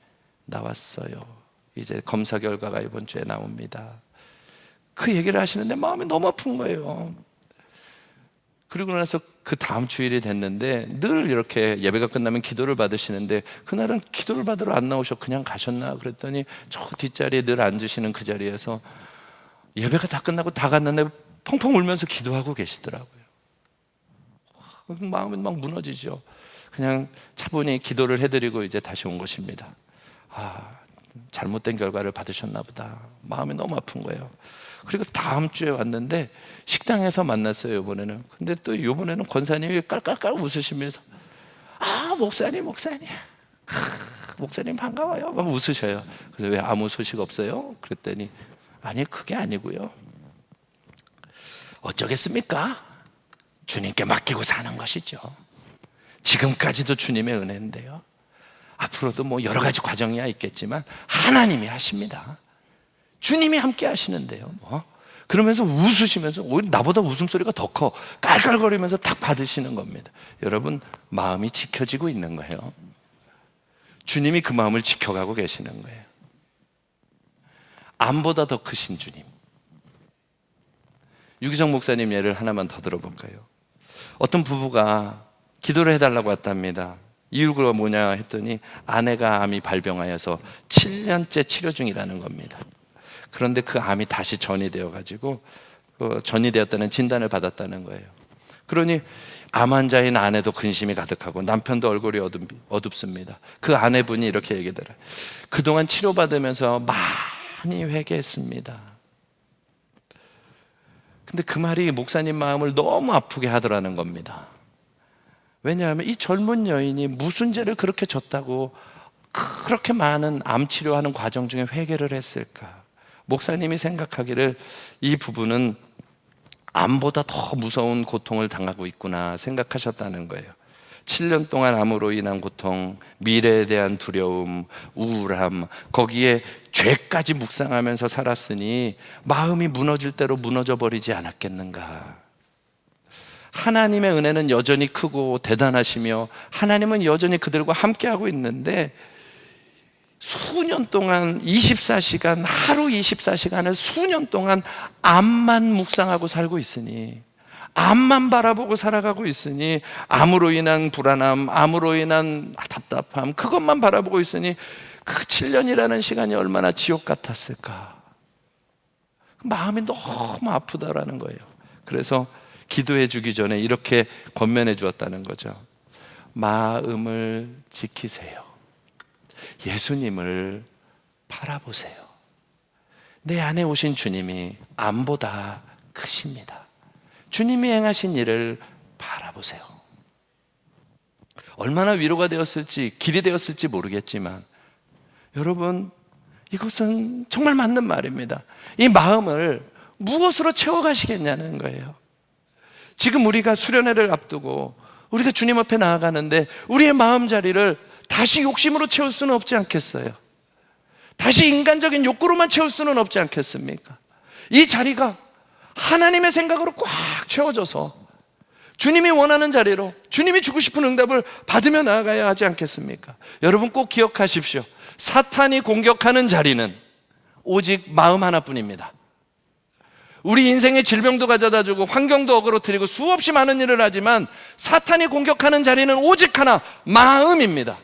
나왔어요. 이제 검사 결과가 이번 주에 나옵니다. 그 얘기를 하시는데 마음이 너무 아픈 거예요. 그리고 나서 그 다음 주일이 됐는데 늘 이렇게 예배가 끝나면 기도를 받으시는데 그날은 기도를 받으러 안 나오셔 그냥 가셨나 그랬더니 저 뒷자리에 늘 앉으시는 그 자리에서 예배가 다 끝나고 다 갔는데 펑펑 울면서 기도하고 계시더라고요. 마음이 막 무너지죠. 그냥 차분히 기도를 해드리고 이제 다시 온 것입니다. 잘못된 결과를 받으셨나 보다. 마음이 너무 아픈 거예요. 그리고 다음 주에 왔는데 식당에서 만났어요, 이번에는. 근데 또 이번에는 권사님이 깔깔깔 웃으시면서 목사님 목사님 반가워요 막 웃으셔요. 그래서 왜 아무 소식 없어요? 그랬더니 아니 그게 아니고요, 어쩌겠습니까? 주님께 맡기고 사는 것이죠. 지금까지도 주님의 은혜인데요, 앞으로도 뭐 여러 가지 과정이야 있겠지만 하나님이 하십니다. 주님이 함께 하시는데요. 그러면서 웃으시면서 오히려 나보다 웃음소리가 더 커. 깔깔거리면서 딱 받으시는 겁니다. 여러분, 마음이 지켜지고 있는 거예요. 주님이 그 마음을 지켜가고 계시는 거예요. 암보다 더 크신 주님. 유기정 목사님 예를 하나만 더 들어볼까요? 어떤 부부가 기도를 해달라고 왔답니다. 이유가 뭐냐 했더니 아내가 암이 발병하여서 7년째 치료 중이라는 겁니다. 그런데 그 암이 다시 전이 되어가지고 전이 되었다는 진단을 받았다는 거예요. 그러니 암 환자인 아내도 근심이 가득하고 남편도 얼굴이 어둡습니다. 그 아내분이 이렇게 얘기하더라고요. 그동안 치료받으면서 많이 회개했습니다. 근데 그 말이 목사님 마음을 너무 아프게 하더라는 겁니다. 왜냐하면 이 젊은 여인이 무슨 죄를 그렇게 졌다고 그렇게 많은 암 치료하는 과정 중에 회개를 했을까? 목사님이 생각하기를 이 부부는 암보다 더 무서운 고통을 당하고 있구나 생각하셨다는 거예요. 7년 동안 암으로 인한 고통, 미래에 대한 두려움, 우울함, 거기에 죄까지 묵상하면서 살았으니 마음이 무너질 대로 무너져 버리지 않았겠는가. 하나님의 은혜는 여전히 크고 대단하시며 하나님은 여전히 그들과 함께하고 있는데, 수년 동안 24시간, 하루 24시간을 수년 동안 암만 묵상하고 살고 있으니, 암만 바라보고 살아가고 있으니, 암으로 인한 불안함, 암으로 인한 답답함, 그것만 바라보고 있으니 그 7년이라는 시간이 얼마나 지옥 같았을까. 마음이 너무 아프다라는 거예요. 그래서 기도해 주기 전에 이렇게 권면해 주었다는 거죠. 마음을 지키세요. 예수님을 바라보세요. 내 안에 오신 주님이 암보다 크십니다. 주님이 행하신 일을 바라보세요. 얼마나 위로가 되었을지, 길이 되었을지 모르겠지만, 여러분, 이것은 정말 맞는 말입니다. 이 마음을 무엇으로 채워가시겠냐는 거예요. 지금 우리가 수련회를 앞두고 우리가 주님 앞에 나아가는데 우리의 마음자리를 다시 욕심으로 채울 수는 없지 않겠어요? 다시 인간적인 욕구로만 채울 수는 없지 않겠습니까? 이 자리가 하나님의 생각으로 꽉 채워져서 주님이 원하는 자리로, 주님이 주고 싶은 응답을 받으며 나아가야 하지 않겠습니까? 여러분 꼭 기억하십시오. 사탄이 공격하는 자리는 오직 마음 하나뿐입니다. 우리 인생의 질병도 가져다주고 환경도 어그러뜨리고 수없이 많은 일을 하지만 사탄이 공격하는 자리는 오직 하나, 마음입니다.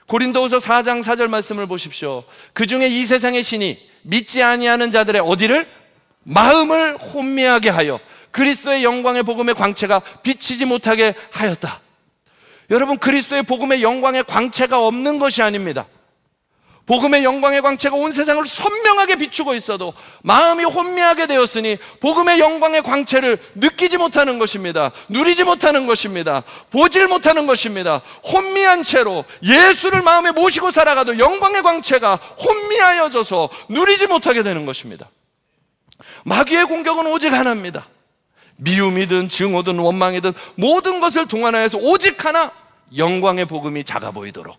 고린도후서 4장 4절 말씀을 보십시오. 그 중에 이 세상의 신이 믿지 아니하는 자들의 어디를? 마음을 혼미하게 하여 그리스도의 영광의 복음의 광채가 비치지 못하게 하였다. 여러분, 그리스도의 복음의 영광의 광채가 없는 것이 아닙니다. 복음의 영광의 광채가 온 세상을 선명하게 비추고 있어도 마음이 혼미하게 되었으니 복음의 영광의 광채를 느끼지 못하는 것입니다. 누리지 못하는 것입니다. 보질 못하는 것입니다. 혼미한 채로 예수를 마음에 모시고 살아가도 영광의 광채가 혼미하여져서 누리지 못하게 되는 것입니다. 마귀의 공격은 오직 하나입니다. 미움이든 증오든 원망이든 모든 것을 동원하여서 오직 하나, 영광의 복음이 작아 보이도록,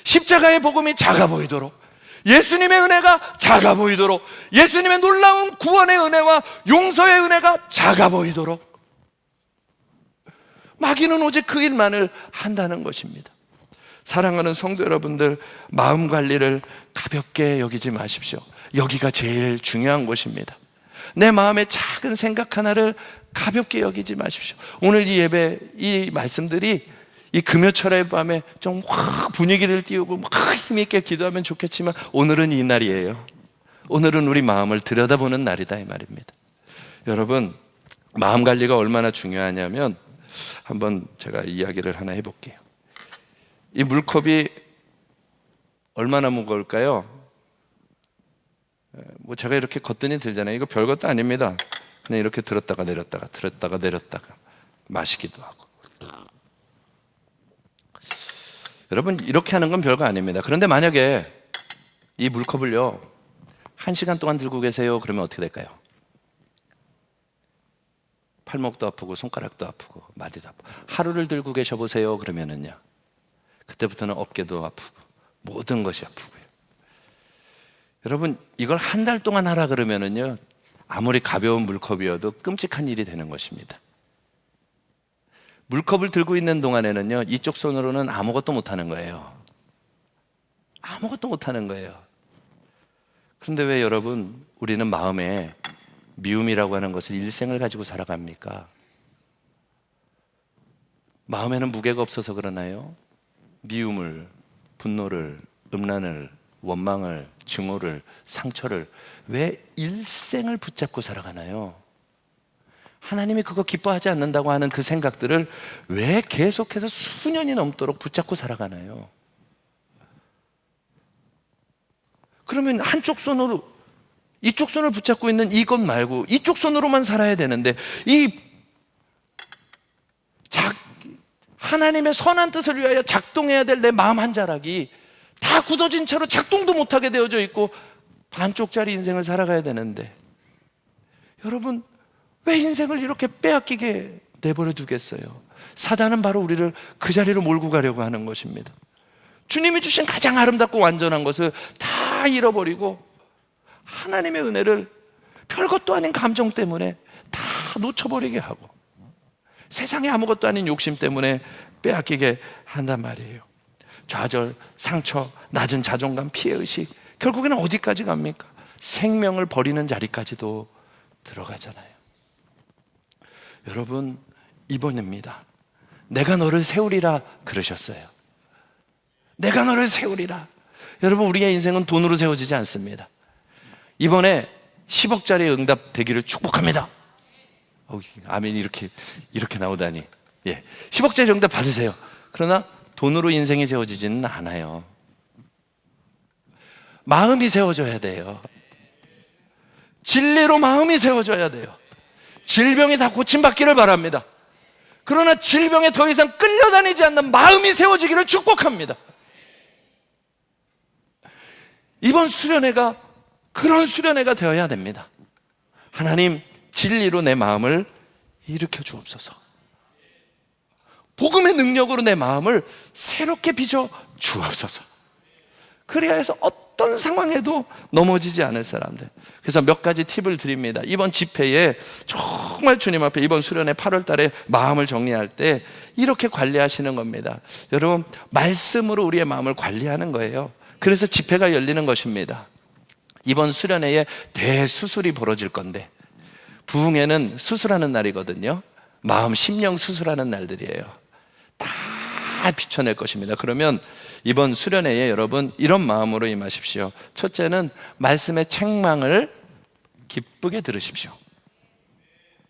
십자가의 복음이 작아 보이도록, 예수님의 은혜가 작아 보이도록, 예수님의 놀라운 구원의 은혜와 용서의 은혜가 작아 보이도록, 마귀는 오직 그 일만을 한다는 것입니다. 사랑하는 성도 여러분들, 마음 관리를 가볍게 여기지 마십시오. 여기가 제일 중요한 곳입니다. 내 마음의 작은 생각 하나를 가볍게 여기지 마십시오. 오늘 이 예배, 이 말씀들이 이 금요철의 밤에 좀 확 분위기를 띄우고 막 힘있게 기도하면 좋겠지만, 오늘은 이 날이에요. 오늘은 우리 마음을 들여다보는 날이다, 이 말입니다. 여러분, 마음 관리가 얼마나 중요하냐면, 한번 제가 이야기를 하나 해볼게요. 이 물컵이 얼마나 무거울까요? 뭐 제가 이렇게 걷더니 들잖아요. 이거 별것도 아닙니다. 그냥 이렇게 들었다가 내렸다가 들었다가 내렸다가 마시기도 하고. 여러분, 이렇게 하는 건 별거 아닙니다. 그런데 만약에 이 물컵을요 1시간 동안 들고 계세요. 그러면 어떻게 될까요? 팔목도 아프고 손가락도 아프고 마디도 아프고. 하루를 들고 계셔 보세요. 그러면은요, 그때부터는 어깨도 아프고 모든 것이 아프고요. 여러분, 이걸 한 달 동안 하라 그러면은요, 아무리 가벼운 물컵이어도 끔찍한 일이 되는 것입니다. 물컵을 들고 있는 동안에는요, 이쪽 손으로는 아무것도 못하는 거예요. 아무것도 못하는 거예요. 그런데 왜 여러분, 우리는 마음에 미움이라고 하는 것을 일생을 가지고 살아갑니까? 마음에는 무게가 없어서 그러나요? 미움을, 분노를, 음란을, 원망을, 증오를, 상처를 왜 일생을 붙잡고 살아가나요? 하나님이 그거 기뻐하지 않는다고 하는 그 생각들을 왜 계속해서 수년이 넘도록 붙잡고 살아가나요? 그러면 한쪽 손으로, 이쪽 손을 붙잡고 있는 이것 말고 이쪽 손으로만 살아야 되는데, 하나님의 선한 뜻을 위하여 작동해야 될 내 마음 한 자락이 다 굳어진 채로 작동도 못하게 되어져 있고 반쪽짜리 인생을 살아가야 되는데, 여러분, 왜 인생을 이렇게 빼앗기게 내버려 두겠어요? 사단은 바로 우리를 그 자리로 몰고 가려고 하는 것입니다. 주님이 주신 가장 아름답고 완전한 것을 다 잃어버리고 하나님의 은혜를 별것도 아닌 감정 때문에 다 놓쳐버리게 하고 세상에 아무것도 아닌 욕심 때문에 빼앗기게 한단 말이에요. 좌절, 상처, 낮은 자존감, 피해의식, 결국에는 어디까지 갑니까? 생명을 버리는 자리까지도 들어가잖아요. 여러분, 이번입니다. 내가 너를 세우리라 그러셨어요. 내가 너를 세우리라. 여러분, 우리의 인생은 돈으로 세워지지 않습니다. 이번에 10억짜리 응답 되기를 축복합니다. 아멘이 이렇게 나오다니. 예, 10억짜리 응답 받으세요. 그러나 돈으로 인생이 세워지지는 않아요. 마음이 세워져야 돼요. 진리로 마음이 세워져야 돼요. 질병이 다 고침받기를 바랍니다. 그러나 질병에 더 이상 끌려다니지 않는 마음이 세워지기를 축복합니다. 이번 수련회가 그런 수련회가 되어야 됩니다. 하나님, 진리로 내 마음을 일으켜 주옵소서. 복음의 능력으로 내 마음을 새롭게 빚어 주옵소서. 그래야 해서 어떤 상황에도 넘어지지 않을 사람들. 그래서 몇 가지 팁을 드립니다. 이번 집회에 정말 주님 앞에 이번 수련회 8월 달에 마음을 정리할 때 이렇게 관리하시는 겁니다. 여러분, 말씀으로 우리의 마음을 관리하는 거예요. 그래서 집회가 열리는 것입니다. 이번 수련회에 대수술이 벌어질 건데, 부흥회는 수술하는 날이거든요. 마음, 심령 수술하는 날들이에요. 다 비춰낼 것입니다. 그러면 이번 수련회에 여러분 이런 마음으로 임하십시오. 첫째는 말씀의 책망을 기쁘게 들으십시오.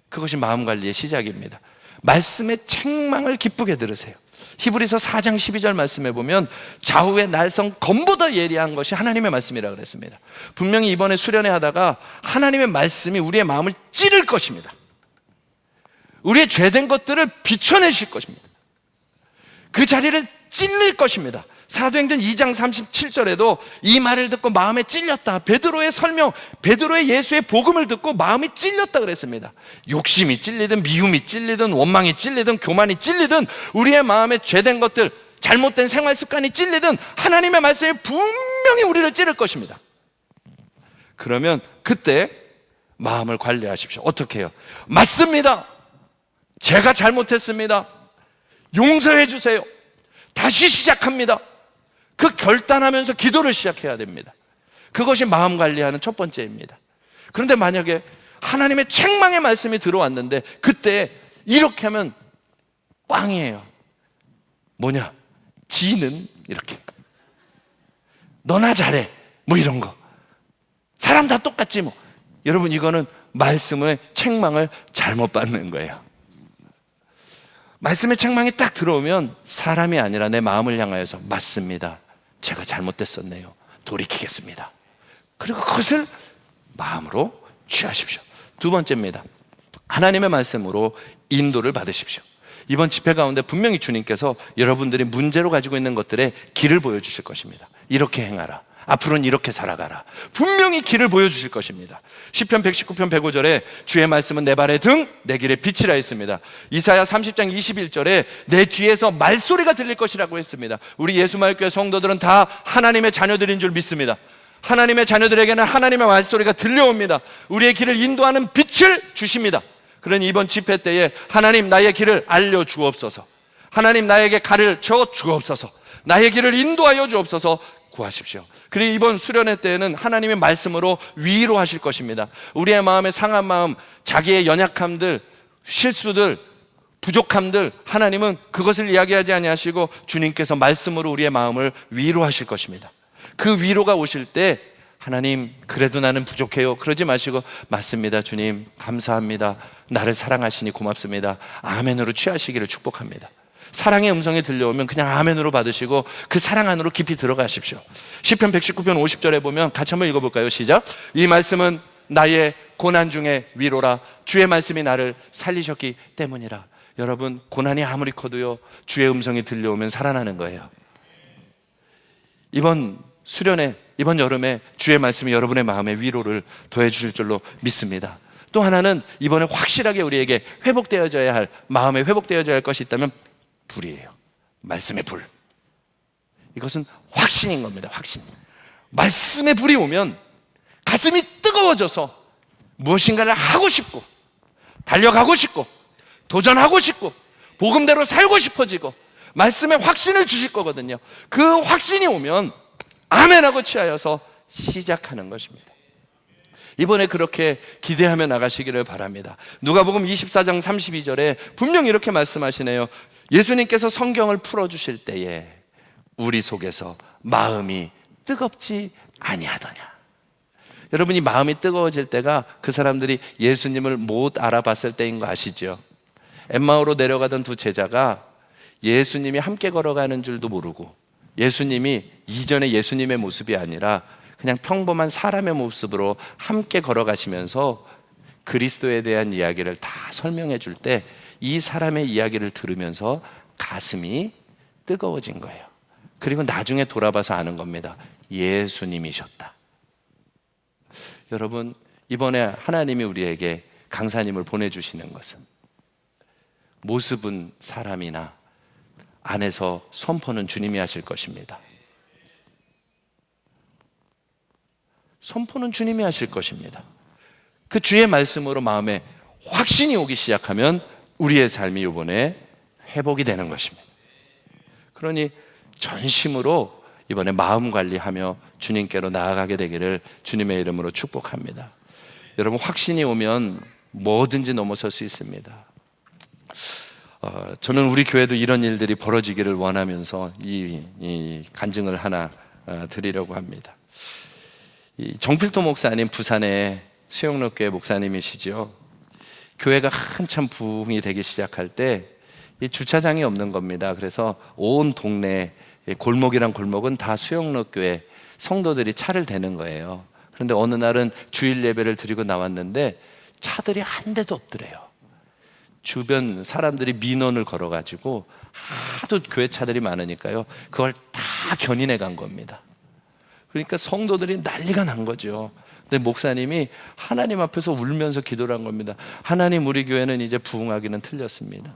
그것이 마음 관리의 시작입니다. 말씀의 책망을 기쁘게 들으세요. 히브리서 4장 12절 말씀에 보면 좌우의 날성 검보다 예리한 것이 하나님의 말씀이라고 그랬습니다. 분명히 이번에 수련회 하다가 하나님의 말씀이 우리의 마음을 찌를 것입니다. 우리의 죄된 것들을 비춰내실 것입니다. 그 자리를 찔릴 것입니다. 사도행전 2장 37절에도 이 말을 듣고 마음에 찔렸다. 베드로의 설명, 베드로의 예수의 복음을 듣고 마음이 찔렸다 그랬습니다. 욕심이 찔리든 미움이 찔리든 원망이 찔리든 교만이 찔리든 우리의 마음에 죄된 것들, 잘못된 생활 습관이 찔리든 하나님의 말씀이 분명히 우리를 찌를 것입니다. 그러면 그때 마음을 관리하십시오. 어떻게 해요? 맞습니다. 제가 잘못했습니다. 용서해 주세요. 다시 시작합니다. 그 결단하면서 기도를 시작해야 됩니다. 그것이 마음 관리하는 첫 번째입니다. 그런데 만약에 하나님의 책망의 말씀이 들어왔는데 그때 이렇게 하면 꽝이에요. 뭐냐? 지는 이렇게 너나 잘해 뭐 이런 거, 사람 다 똑같지 뭐. 여러분, 이거는 말씀의 책망을 잘못 받는 거예요. 말씀의 책망이 딱 들어오면 사람이 아니라 내 마음을 향하여서 맞습니다. 제가 잘못됐었네요. 돌이키겠습니다. 그리고 그것을 마음으로 취하십시오. 두 번째입니다. 하나님의 말씀으로 인도를 받으십시오. 이번 집회 가운데 분명히 주님께서 여러분들이 문제로 가지고 있는 것들의 길을 보여주실 것입니다. 이렇게 행하라. 앞으로는 이렇게 살아가라. 분명히 길을 보여주실 것입니다. 시편 119편 105절에 주의 말씀은 내 발의 등, 내 길의 빛이라 했습니다. 이사야 30장 21절에 내 뒤에서 말소리가 들릴 것이라고 했습니다. 우리 예수마을교회 성도들은 다 하나님의 자녀들인 줄 믿습니다. 하나님의 자녀들에게는 하나님의 말소리가 들려옵니다. 우리의 길을 인도하는 빛을 주십니다. 그러니 이번 집회 때에 하나님, 나의 길을 알려주옵소서. 하나님, 나에게 가를 쳐 주옵소서. 나의 길을 인도하여 주옵소서 구하십시오. 그리고 이번 수련회 때에는 하나님의 말씀으로 위로하실 것입니다. 우리의 마음의 상한 마음, 자기의 연약함들, 실수들, 부족함들, 하나님은 그것을 이야기하지 아니하시고 주님께서 말씀으로 우리의 마음을 위로하실 것입니다. 그 위로가 오실 때 하나님, 그래도 나는 부족해요. 그러지 마시고 맞습니다. 주님, 감사합니다. 나를 사랑하시니 고맙습니다. 아멘으로 취하시기를 축복합니다. 사랑의 음성이 들려오면 그냥 아멘으로 받으시고 그 사랑 안으로 깊이 들어가십시오. 시편 119편 50절에 보면 같이 한번 읽어볼까요? 시작. 이 말씀은 나의 고난 중에 위로라. 주의 말씀이 나를 살리셨기 때문이라. 여러분, 고난이 아무리 커도요, 주의 음성이 들려오면 살아나는 거예요. 이번 수련회, 이번 여름에 주의 말씀이 여러분의 마음에 위로를 더해 주실 줄로 믿습니다. 또 하나는 이번에 확실하게 우리에게 회복되어져야 할, 마음에 회복되어져야 할 것이 있다면 불이에요. 말씀의 불. 이것은 확신인 겁니다. 확신. 말씀의 불이 오면 가슴이 뜨거워져서 무엇인가를 하고 싶고, 달려가고 싶고, 도전하고 싶고, 복음대로 살고 싶어지고, 말씀의 확신을 주실 거거든요. 그 확신이 오면 아멘하고 취하여서 시작하는 것입니다. 이번에 그렇게 기대하며 나가시기를 바랍니다. 누가복음 24장 32절에 분명히 이렇게 말씀하시네요. 예수님께서 성경을 풀어주실 때에 우리 속에서 마음이 뜨겁지 아니하더냐. 여러분이 마음이 뜨거워질 때가 그 사람들이 예수님을 못 알아봤을 때인 거 아시죠? 엠마오로 내려가던 두 제자가 예수님이 함께 걸어가는 줄도 모르고, 예수님이 이전에 예수님의 모습이 아니라 그냥 평범한 사람의 모습으로 함께 걸어가시면서 그리스도에 대한 이야기를 다 설명해 줄 때 이 사람의 이야기를 들으면서 가슴이 뜨거워진 거예요. 그리고 나중에 돌아봐서 아는 겁니다. 예수님이셨다. 여러분, 이번에 하나님이 우리에게 강사님을 보내주시는 것은 모습은 사람이나 안에서 선포는 주님이 하실 것입니다. 선포는 주님이 하실 것입니다. 그 주의 말씀으로 마음에 확신이 오기 시작하면 우리의 삶이 이번에 회복이 되는 것입니다. 그러니 전심으로 이번에 마음 관리하며 주님께로 나아가게 되기를 주님의 이름으로 축복합니다. 여러분, 확신이 오면 뭐든지 넘어설 수 있습니다. 저는 우리 교회도 이런 일들이 벌어지기를 원하면서 이 간증을 하나 드리려고 합니다. 이 정필도 목사님, 부산의 수영로교회 목사님이시죠. 교회가 한참 부흥이 되기 시작할 때 이 주차장이 없는 겁니다. 그래서 온 동네 골목이란 골목은 다 수영로교회 성도들이 차를 대는 거예요. 그런데 어느 날은 주일 예배를 드리고 나왔는데 차들이 한 대도 없더래요. 주변 사람들이 민원을 걸어가지고 하도 교회 차들이 많으니까요, 그걸 다 견인해 간 겁니다. 그러니까 성도들이 난리가 난 거죠. 근데 목사님이 하나님 앞에서 울면서 기도를 한 겁니다. 하나님, 우리 교회는 이제 부흥하기는 틀렸습니다.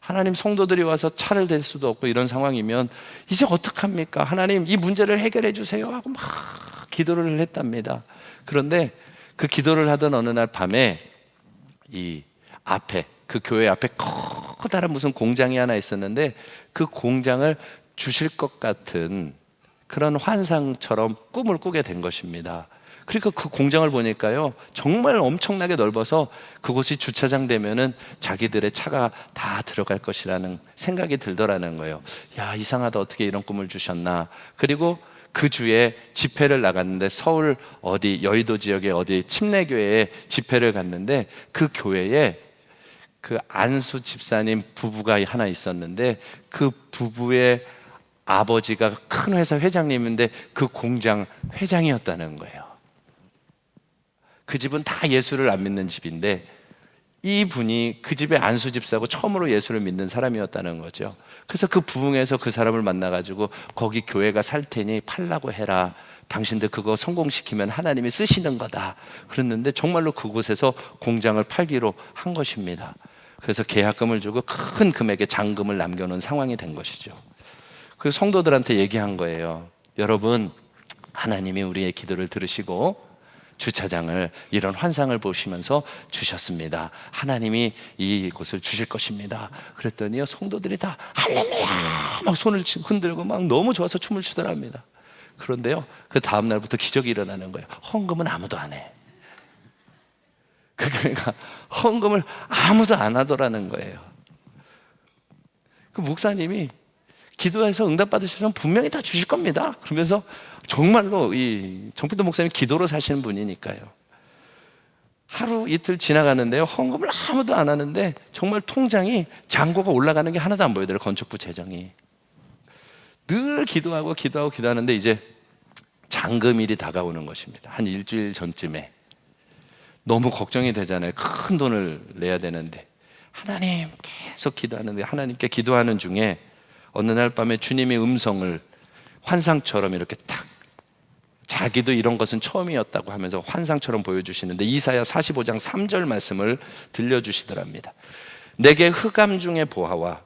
하나님, 성도들이 와서 차를 댈 수도 없고 이런 상황이면 이제 어떡합니까? 하나님, 이 문제를 해결해 주세요 하고 막 기도를 했답니다. 그런데 그 기도를 하던 어느 날 밤에 이 앞에, 그 교회 앞에 커다란 무슨 공장이 하나 있었는데 그 공장을 주실 것 같은 그런 환상처럼 꿈을 꾸게 된 것입니다. 그러니까 그 공장을 보니까요, 정말 엄청나게 넓어서 그곳이 주차장 되면은 자기들의 차가 다 들어갈 것이라는 생각이 들더라는 거예요. 야, 이상하다, 어떻게 이런 꿈을 주셨나. 그리고 그 주에 집회를 나갔는데 서울 어디 여의도 지역의 어디 침례교회에 집회를 갔는데 그 교회에 그 안수 집사님 부부가 하나 있었는데 그 부부의 아버지가 큰 회사 회장님인데 그 공장 회장이었다는 거예요. 그 집은 다 예수를 안 믿는 집인데 이 분이 그 집의 안수 집사고 처음으로 예수를 믿는 사람이었다는 거죠. 그래서 그 부흥에서 그 사람을 만나가지고 거기 교회가 살 테니 팔라고 해라. 당신들 그거 성공시키면 하나님이 쓰시는 거다. 그랬는데 정말로 그곳에서 공장을 팔기로 한 것입니다. 그래서 계약금을 주고 큰 금액의 잔금을 남겨놓은 상황이 된 것이죠. 그 성도들한테 얘기한 거예요. 여러분, 하나님이 우리의 기도를 들으시고 주차장을, 이런 환상을 보시면서 주셨습니다. 하나님이 이곳을 주실 것입니다. 그랬더니요, 성도들이 다 할렐루야 막 손을 흔들고 막 너무 좋아서 춤을 추더랍니다. 그런데요, 그 다음 날부터 기적이 일어나는 거예요. 헌금은 아무도 안 해. 그 교회가 헌금을 아무도 안 하더라는 거예요. 그 목사님이 기도해서 응답받으시면 분명히 다 주실 겁니다. 그러면서 정말로 이 정필도 목사님이 기도로 사시는 분이니까요. 하루 이틀 지나가는데요, 헌금을 아무도 안 하는데 정말 통장이 잔고가 올라가는 게 하나도 안 보이더라고요. 건축부 재정이. 늘 기도하는데 이제 잔금일이 다가오는 것입니다. 한 일주일 전쯤에. 너무 걱정이 되잖아요. 큰 돈을 내야 되는데 하나님 계속 기도하는데, 하나님께 기도하는 중에 어느 날 밤에 주님의 음성을 환상처럼 이렇게 탁 자기도 이런 것은 처음이었다고 하면서 환상처럼 보여주시는데 이사야 45장 3절 말씀을 들려주시더랍니다. 내게 흑암 중에 보아와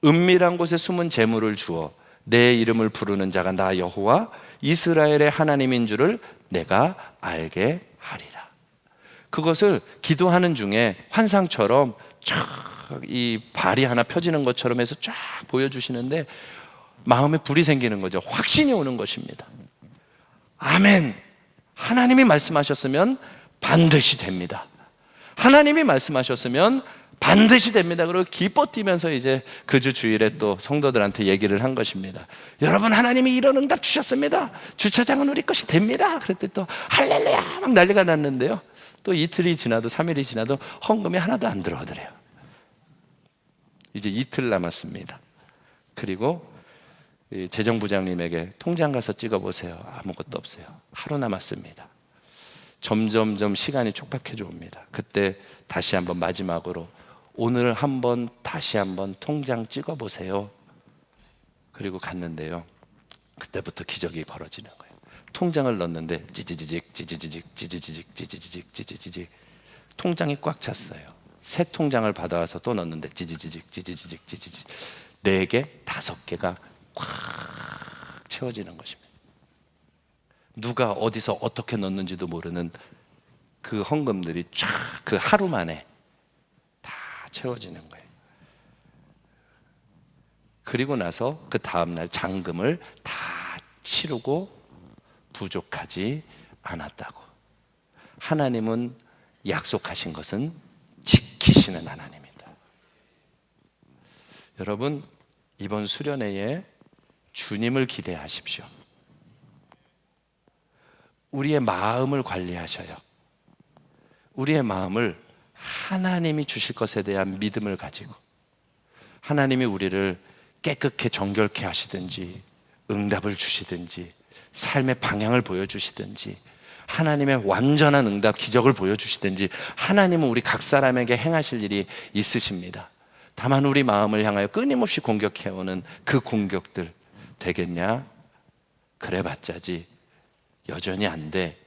은밀한 곳에 숨은 재물을 주어 내 이름을 부르는 자가 나 여호와 이스라엘의 하나님인 줄을 내가 알게 하리라. 그것을 기도하는 중에 환상처럼 쫙 이 발이 하나 펴지는 것처럼 해서 쫙 보여주시는데 마음에 불이 생기는 거죠. 확신이 오는 것입니다. 아멘. 하나님이 말씀하셨으면 반드시 됩니다. 하나님이 말씀하셨으면 반드시 됩니다. 그리고 기뻐 뛰면서 이제 그 주 주일에 또 성도들한테 얘기를 한 것입니다. 여러분, 하나님이 이런 응답 주셨습니다. 주차장은 우리 것이 됩니다. 그랬더니 또 할렐루야 막 난리가 났는데요, 또 이틀이 지나도 3일이 지나도 헌금이 하나도 안 들어오더래요. 이제 이틀 남았습니다. 그리고 재정부장님에게 통장 가서 찍어보세요. 아무것도 없어요. 하루 남았습니다. 점점점 시간이 촉박해져 옵니다. 그때 다시 한번 마지막으로 오늘 한번 다시 한번 통장 찍어보세요. 그리고 갔는데요, 그때부터 기적이 벌어지는 거예요. 통장을 넣었는데 찌지지직 찌지지직 찌지지직 찌지지직 찌지지직 통장이 꽉 찼어요. 새 통장을 받아와서 또 넣었는데 찌지지직 찌지지직 찌지지직 4개, 5개가 꽉 채워지는 것입니다. 누가 어디서 어떻게 넣었는지도 모르는 그 헌금들이 쫙 그 하루 만에 다 채워지는 거예요. 그리고 나서 그 다음날 잔금을 다 치르고 부족하지 않았다고. 하나님은 약속하신 것은 지키시는 하나님입니다. 여러분, 이번 수련회에 주님을 기대하십시오. 우리의 마음을 관리하셔요. 우리의 마음을 하나님이 주실 것에 대한 믿음을 가지고, 하나님이 우리를 깨끗게 정결케 하시든지 응답을 주시든지 삶의 방향을 보여주시든지 하나님의 완전한 응답 기적을 보여주시든지 하나님은 우리 각 사람에게 행하실 일이 있으십니다. 다만 우리 마음을 향하여 끊임없이 공격해오는 그 공격들 되겠냐? 그래봤자지 여전히 안 돼.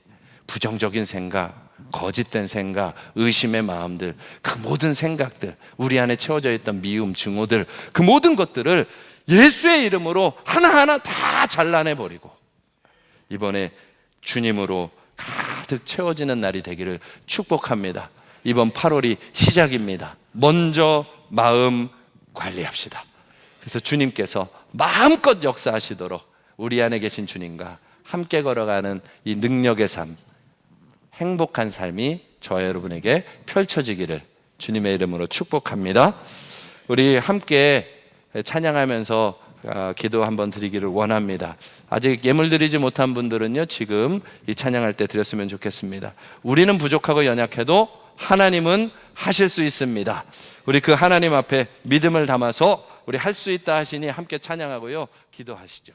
부정적인 생각, 거짓된 생각, 의심의 마음들, 그 모든 생각들, 우리 안에 채워져 있던 미움, 증오들, 그 모든 것들을 예수의 이름으로 하나하나 다 잘라내버리고 이번에 주님으로 가득 채워지는 날이 되기를 축복합니다. 이번 8월이 시작입니다. 먼저 마음 관리합시다. 그래서 주님께서 마음껏 역사하시도록 우리 안에 계신 주님과 함께 걸어가는 이 능력의 삶, 행복한 삶이 저와 여러분에게 펼쳐지기를 주님의 이름으로 축복합니다. 우리 함께 찬양하면서 기도 한번 드리기를 원합니다. 아직 예물 드리지 못한 분들은요, 지금 이 찬양할 때 드렸으면 좋겠습니다. 우리는 부족하고 연약해도 하나님은 하실 수 있습니다. 우리 그 하나님 앞에 믿음을 담아서 우리 할 수 있다 하시니 함께 찬양하고요, 기도하시죠.